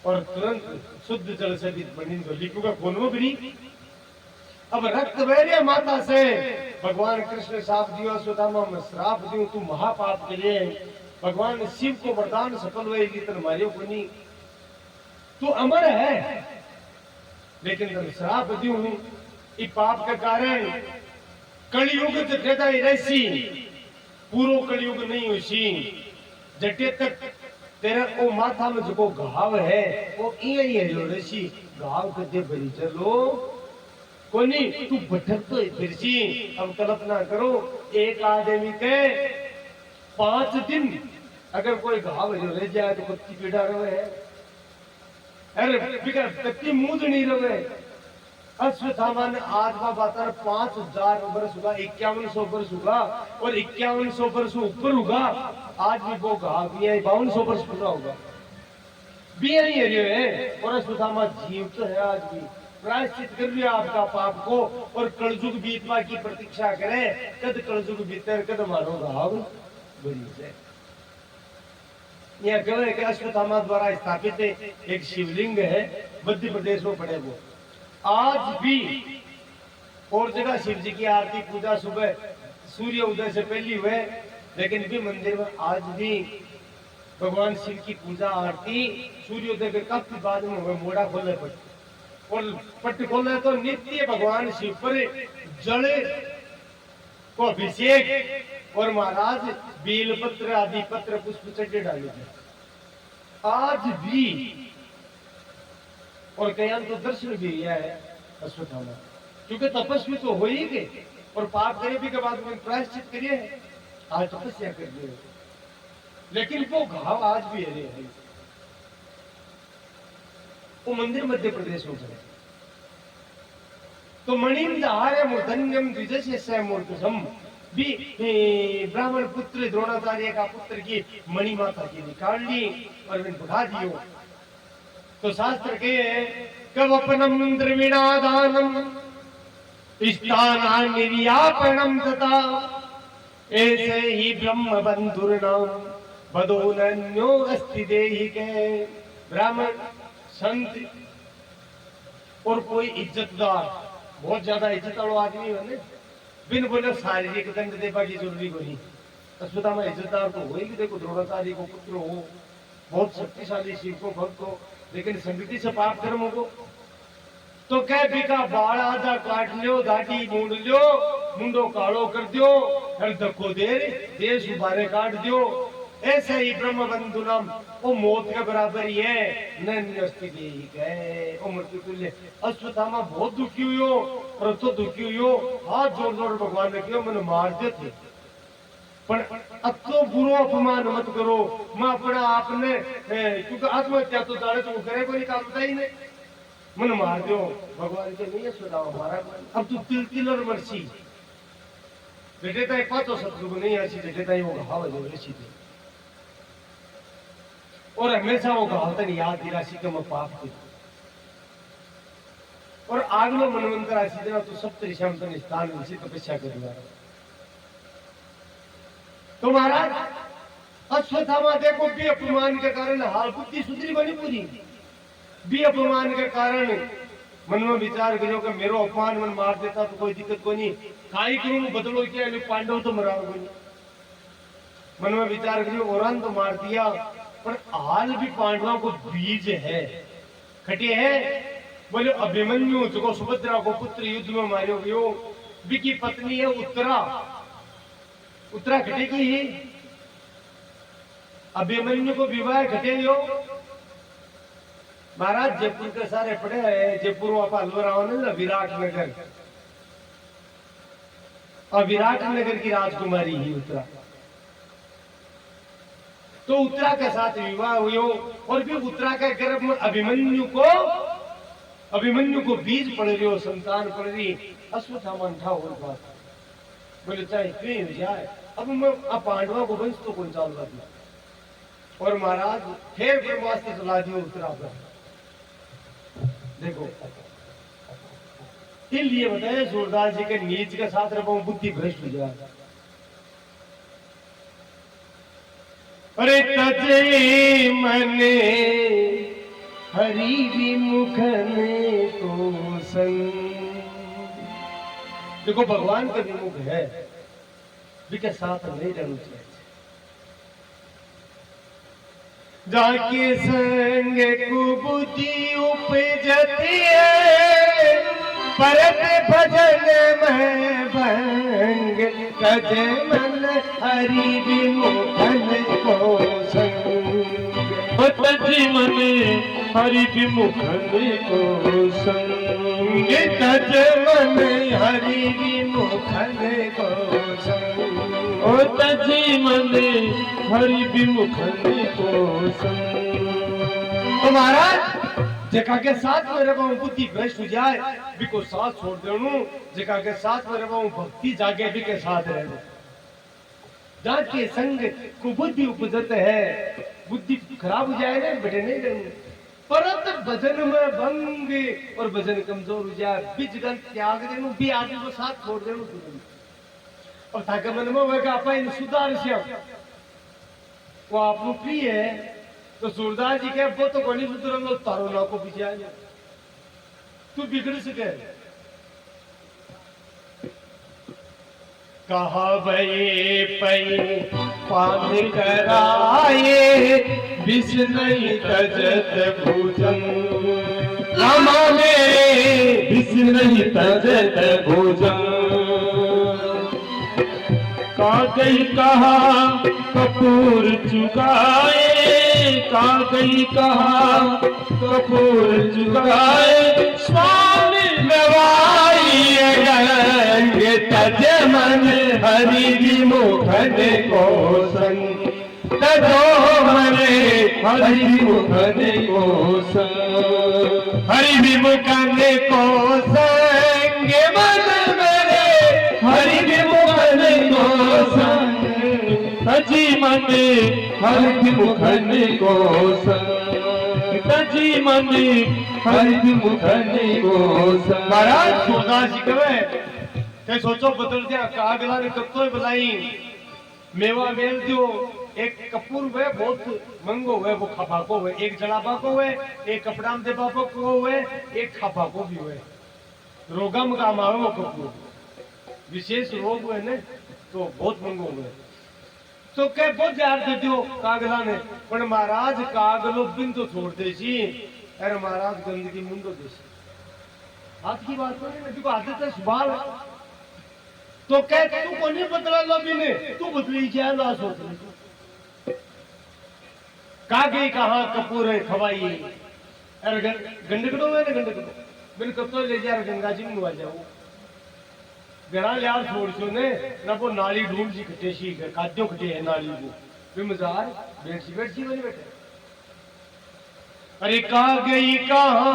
और तुरंत शुद्ध जल से मणि को लिखूंगा कोनो भी अब रक्त बह रहा माता से भगवान कृष्ण साफ दियो अश्वत्थामा में श्राप दियो तू महापाप के लिए भगवान शिव को वरदान सफल हुए तरह मारियो को नहीं तू अमर है लेकिन तुम श्राप दियो इस पाप के कारण कलयुग कहता है रहसी पूरो कलयुग नहीं हुई जटे तक तेरा ओ माथा में जो घाव है वो इं ही है जो ऋषि गाँव कदे भरी चलो कोनी तू भटक तो फिरसी। अब कल्पना करो एक आदमी के 5 दिन अगर कोई घाव जो रह जाए तो कत्ती पीड़ा रहे है। अरे बिका कत्ती मुंह नहीं रहे। अश्वत्थामा ने आज का बात 5000 वर्ष हुआ, 5100 वर्ष हुआ और 5100 वर्ष ऊपर होगा। आज भी वो घाव भी है 5200 वर्ष पूरा होगा भी है। और अश्वत्थामा जीव तो है आज भी। प्रायश्चित कर लिया आपका पाप को और कलयुग बीतवा की प्रतीक्षा करें। कद कलयुग बीतर कद मारो घाव बड़ी से। यह कहे कि अश्वत्थामा द्वारा स्थापित एक शिवलिंग है मध्य प्रदेश में पड़े वो आज भी। और जगह शिव जी की आरती पूजा सुबह सूर्य उदय से पहली हुए, लेकिन भी मंदिर में आज भी भगवान शिव की पूजा आरती सूर्योदय के काफी बाद में हुए। मोड़ा खोले पट और पट खोले तो नित्य भगवान शिव पर जल को अभिषेक और महाराज बेल पत्र आदि पत्र पुष्प चढ़े डाले थे आज भी। और कयान तो दर्शन भी यह है अश्वत्थामा, क्योंकि तपस्वी तो हो ही गए और पाप करे भी के बाद में प्रायश्चित करिए आज तपस्या कर रहे हो, लेकिन वो घाव आज भी है। वो मंदिर मध्य प्रदेश में है। तो मणिम दहारे मूर्धन्यम द्विजस्य मूर्तसम भी ब्राह्मण पुत्र द्रोणाचार्य का पुत्र की मणि माता की निकाल ली और मैंने बढ़ा दियो। तो शास्त्र के कब अपनम द्रविणादानम स्थाना निर्यापणम तथा ऐसे ही ब्रह्म बंधुर्नाम बदोन्यो अस्ति देहि के। ब्राह्मण संत और कोई इज्जतदार बहुत ज्यादा इज्जत वाला आदमी है बिन बोले शारीरिक दंड देवा की जरूरी को नहीं। अश्वत्थामा इज्जतदार तो हो ही। देखो द्रोणाचार्य को पुत्र हो, बहुत शक्तिशाली शिव को भक्त हो, लेकिन संगति से पाप कर्म को तो कह बिका बाल आधा काट लियो, दाढ़ी मूंड लियो, मुंडो कालो कर दियो, हर धक्को दे देश उबारे काट दियो। ऐसे ही ब्रह्म बंधु नाम वो मौत के बराबर ही है। मृत्यु तुल्य। अश्वत्थामा बहुत दुखी हुई और तो दुखी हुई हाथ जोड़ जोड़ भगवान ने क्यों मैंने मार देते पर अब तो बुरो अपमान मत करो। मैं अपना आपने क्योंकि आत्महत्या तो दाड़े तो करे कोई काम था ही नहीं, मन मार दो। भगवान के नहीं अश्वत्थामा मारा। अब तू तिल तिल और मर्सी बेटे ताई पातो शत्रु को नहीं ऐसी बेटे ताई वो घाव जो ऐसी थी और हमेशा वो घावतन याद दिलासी के मैं पाप की और आगलो मनवंतर ऐसी देना तो सप्तऋषियों तन स्थान में तपस्या करूंगा। तो महाराज अश्वत्थामा देखो भी अपमान के कारण हाल बुद्धि सुधरी बनी पूरी भी अपमान के कारण मन में विचार करो कि मेरो अपमान मन मार देता तो कोई दिक्कत को नहीं, काई करूं बदलो क्या पांडव तो मराओ कोई। मन में विचार करो औरन तो मार दिया पर हाल भी पांडवों को बीज है खटे है। बोले अभिमन्यु जो सुभद्रा को पुत्र युद्ध में मारो गयो, विकी पत्नी है उत्तरा, उत्तरा घटेगी ही अभिमन्यु को विवाह घटे हो। महाराज जयपुर के सारे पड़े हैं, जयपुर में आप अलवर ना विराट नगर, और विराट नगर की राजकुमारी ही उत्तरा। तो उत्तरा के साथ विवाह हुई और फिर उत्तरा के गर्भ में अभिमन्यु को बीज पड़ रही हो, संतान पड़ रही। अश्वत्थामा था और बात बोले चाहे क्यों हो जाए अब मैं अब पांडवों को वंश तो कौन चाल रहा और महाराज फिर ब्रह्मास्त्र चला दियो उत्तरा पर। देखो इसलिए बताया सूरदास जी के नीच के साथ रहो बुद्धि भ्रष्ट हो जाए। अरे तजे मने हरि विमुखन को संग। देखो भगवान का विमुख है जिसके साथ नहीं रहना चाहिए। जाके संग कुबुद्धि उपजती है परत भजन में भंग। तज मन हरि विमुखन को संग। तजी मन हरि विमुखन को संग तज मन हरि विमुखन को संग ओ तजी मन हरि विमुखन को संग। तो महाराज जेका के साथ मेरे को बुद्धि भ्रष्ट हो जाए भी को साथ छोड़ देनु, जेका के साथ मेरे को भक्ति जागे भी के साथ रहना। जाके संग को बुद्धि उपजत है, बुद्धि खराब हो जाए ना बेटे नहीं रहूं। परत भजन में भंग और भजन कमजोर हो जाए बीच गल त्याग देनु भी आदमी को साथ छोड़ देनु तुरंत। और ताके मन में होगा आपा इन सुधार से वो आपनु प्रिय है तो सूरदास जी के वो तो कोनी सुधरंगो तारो ना को पीछे आए तू बिगड़ सके। कहा भये पई पान कराए विष नहीं तजत भोजन रामा मेरे विष नहीं तजत भोजन। का गई कहा कपूर चुकाए, का गई कहा कपूर चुकाए स्वामी गवाई तज मन हरि विमुखन को संग तजो मने हरि विमुखन को संग। हरि विमुखन को संग मन मेरे हरि विमुखन को संग तजी मन हरि विमुखन को संग। तजी मन हरि विमुखन को संग। महाराज सूरदास जी कहे ते सोचो बदल दिया कागला ने कब तो बुलाई मेवा मेल दियो एक कपूर हुए बहुत मंगो हुए वो खपा को हुए एक जड़ाबा को हुए एक कपड़ाम दे बाबा को हुए एक खपा को भी हुए रोगम का मारो वो कपूर विशेष रोग हुए ने तो बहुत मंगो हुए तो कह बहुत यार दे दियो कागला ने पर महाराज कागलो बिन तो छोड़ दे सी अरे महाराज गंदगी मुंडो दे हाथ की बात नहीं मैं को आदत है सुभाल तो कह तू को नहीं बदला लो बिने तू बदली क्या ना सोच कागे कहा कपूर है खवाई अरे गंडकड़ो है ना गंडकड़ो बिन कब तो ले जा गंगा जी में आ जाओ गरा यार छोड़ छो ने ना वो नाली ढूंढ सी खटे सी काद्यो खटे है नाली को भी मजार बैठ सी बनी बैठे अरे का गई कहा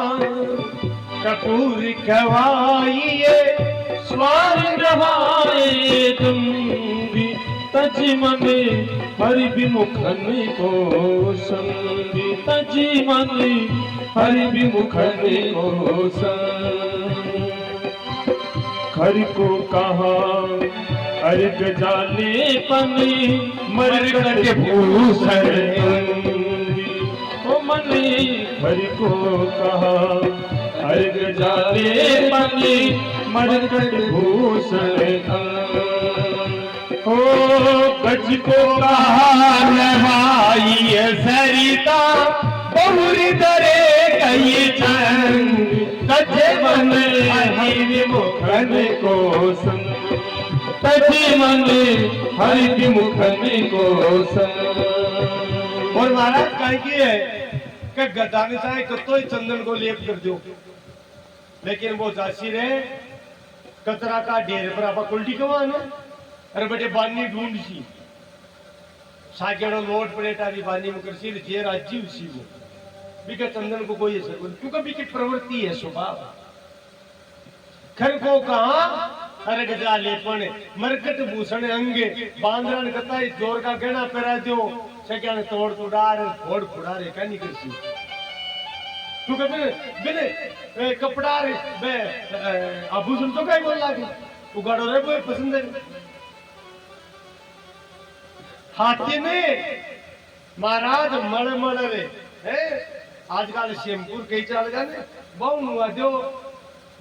कपूर खवाई स्वार रहाए तुम भी तजी मन हरि विमुखन को संग। तजी मन हरि विमुखन को संग। खर को कहा अर्घ जाने पन मरकट भूषण ओ मन खर को कहा अर्घ जाने पन मरकट भूषण हो गज को कहा नवाई सरिता बहुरी दरे कई चंग तजे मन हरि विमुखन को संग। तजे मन हरि विमुखन को संग। और महाराज कह की है कि गद्दानी चाहे कतो ही चंदन को लेप कर दो लेकिन वो जासी रे कचरा का ढेर पर आप उल्टी कमा ना अरे बेटे बानी ढूंढ सी साकेड़ो लोट पड़ेटा भी बानी में करसी जे राज्य उसी वो बिके चंदन को कोई ऐसा क्योंकि बिके प्रवृत्ति है स्वभाव खर को कहा अरे गजरा लेपन मरकट भूषण अंगे बांद्रन कता जोर का गहना पहरा दो सक्या ने तोड़ तोड़ार फोड़ फोड़ा रे का निकल सी तू कहते बिने कपड़ा रे बे आभूषण तो कहीं बोल लागे उगाड़ो रे वो पसंद है हाथी ने महाराज मड़ रे है आजकल शेमपुर कई चाल जाने बहु हुआ जो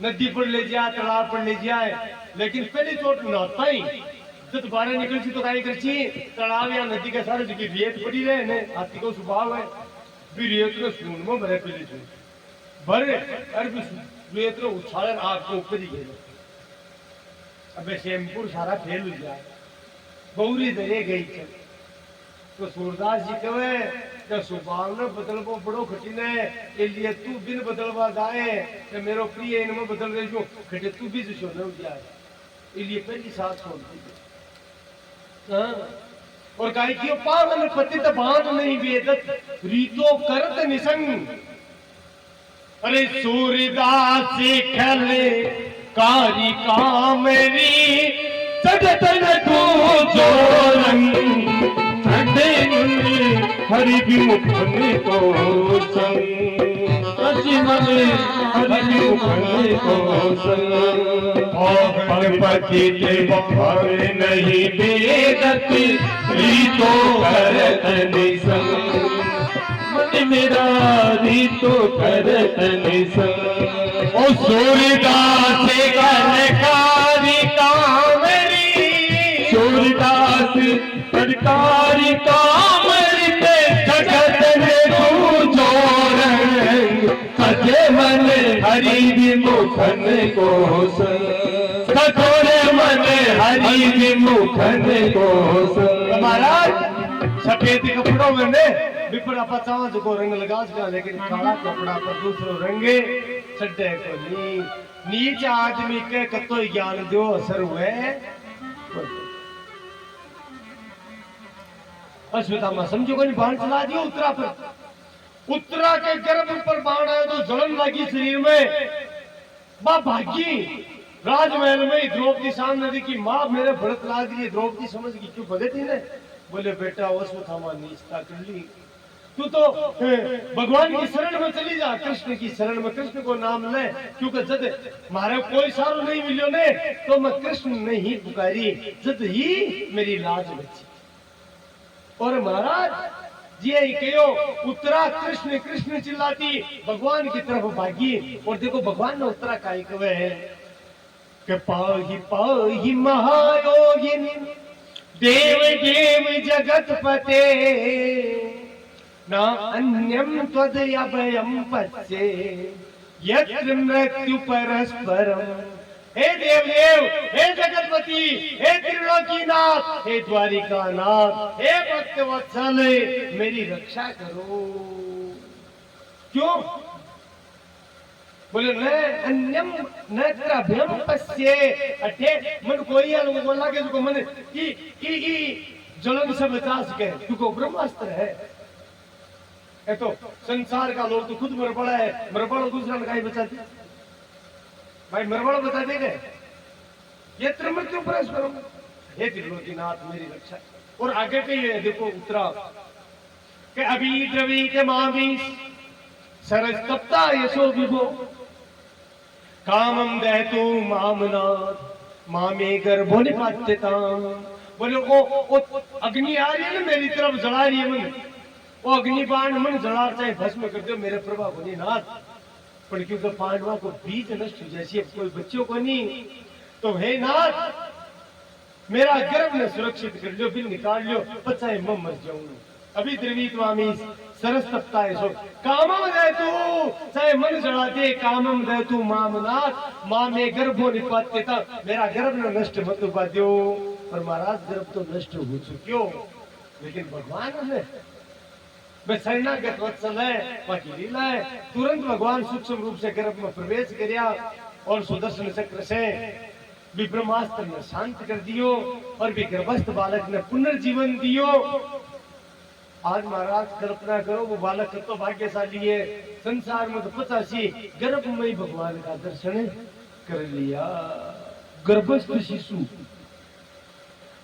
नदी पर ले जाए तालाब पर ले जाए लेकिन पहली चोट नहाता ही जब बाहर निकल सी तो काय कर सी तालाब या नदी के सारे जगह रेत पड़ी रहे ने हाथी को स्वभाव है भी रेत में सून में भरे पहले से भरे अरे भी रेत में उछालन आग को ऊपर ही गए अबे शेमपुर सारा फेल हो जाए बहुरी दरे गई चल तो सूरदास जी कहे के सुभाव ने बदलबो बड़ो कठिन है के लिए तू बिन बदलवा जाए के मेरो प्रिय इनमें बदल रही जो खटे तू भी जो न हो जाए इसलिए पहली साथ छोड़ दी। हाँ और गाय की पावन पतित बांध नहीं वेदत रीतो करत निसंग। अरे सूर्यदास खेले कारी कामरी सजतन तू जो रंग हरि विमुखन को संग हरि विमुखन को संग पति भव नहीं वेदत रीतो करत निसंग मन मेरा रीतो करत निसंग। ओ सूर्यदास कनकारी कामरी सूर्यदास सरकारी कामरी जगत में तू जोरंग सजे मन हरि विमुखन को संग कठोरे मन हरि विमुखन को संग। महाराज सफेद कपड़ों में ने बिपड़ा पचावा जो रंग लगा सका लेकिन काला कपड़ा पर दूसरो रंगे छड्डे को नीच आदमी के कतो ज्ञान दो असर हुए अश्वत्थामा समझो कोई बाण चला दियो उत्तरा पर। उत्तरा के गर्भ पर बाण आया तो जलन लगी शरीर में बा भागी राजमहल में द्रौपदी सामने देखी माँ मेरे भड़क ला दी। द्रौपदी समझ गई क्यों बदे थी ने बोले बेटा अश्वत्थामा नीचता कर ली तू तो भगवान की शरण में चली जा कृष्ण की शरण में कृष्ण को नाम ले क्योंकि जब मारे कोई सारो नहीं मिलियो ने तो मैं कृष्ण नहीं पुकारी जब ही मेरी लाज बची। और महाराज जी कहो उत्तरा कृष्ण कृष्ण चिल्लाती भगवान की तरफ भागी। और देखो भगवान ने उत्तरा काई कहे है कि पाहि पाहि महायोगिनी देव देव जगत पते न अन्यम त्वदयभयम पश्ये यत्र मृत्यु परस्परम। हे देवदेव हे जगतपति हे त्रिलोकीनाथ हे द्वारिकानाथ हे भक्तवत्सल मेरी रक्षा करो। क्यों बोले न अन्यम नेत्रभ्यम पश्ये अठे मन कोई लोग बोला के जो मन की जलन से बचा सके क्योंकि ब्रह्मास्त्र है तो संसार का लोग तो खुद मर पड़ा है मर पड़ा दूसरा ने कहीं बचा दिया भाई मरवाड़ा बता देंगे ये त्रिमृत्यु परस्परम हे त्रिलोकीनाथ मेरी रक्षा। और आगे के ये देखो उत्तरा के अभी द्रवी के मामीस सरस तप्ता यशो विभो कामम दहतु मामनाथ मामे गर्भो निपात्यता। बोले ओ अग्नि आ रही है ना मेरी तरफ जला रही है मन वो अग्निबाण मन जला चाहे भस्म कर दो मेरे प्रभा को नाथ। पर क्योंकि पांडवा को बीज नष्ट जैसी कोई बच्चों को नहीं तो हे नाथ मेरा गर्भ ने सुरक्षित कर लो बिल निकाल लो बच्चा मैं मर जाऊं। अभी द्रवीत वामी सरस तप्ता है सो कामम दे तू चाहे मन जला दे कामम दे तू मामनाथ माँ में गर्भो निपात्यता मेरा गर्भ ने नष्ट मत हुआ दो। और महाराज गर्भ तो नष्ट हो चुक्यो लेकिन भगवान ने मैं शरणागत वत्सल है बाकी लीला है तुरंत भगवान सूक्ष्म रूप से गर्भ में प्रवेश किया और सुदर्शन चक्र से भी ब्रह्मास्त्र ने शांत कर दियो और भी गर्भस्थ बालक ने पुनर्जीवन दियो। आज महाराज कल्पना करो वो बालक तो भाग्यशाली है संसार में तो 85 गर्भ में ही भगवान का दर्शन कर लिया गर्भस्थ शिशु।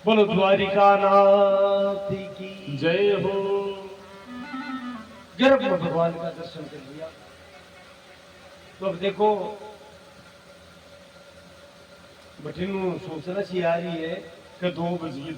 बोलो द्वारिका नाथ की जय हो। गर्भ में भगवान का दर्शन कर लिया। तो अब देखो बठिनू सोचना सी आ रही है कि 2 बजे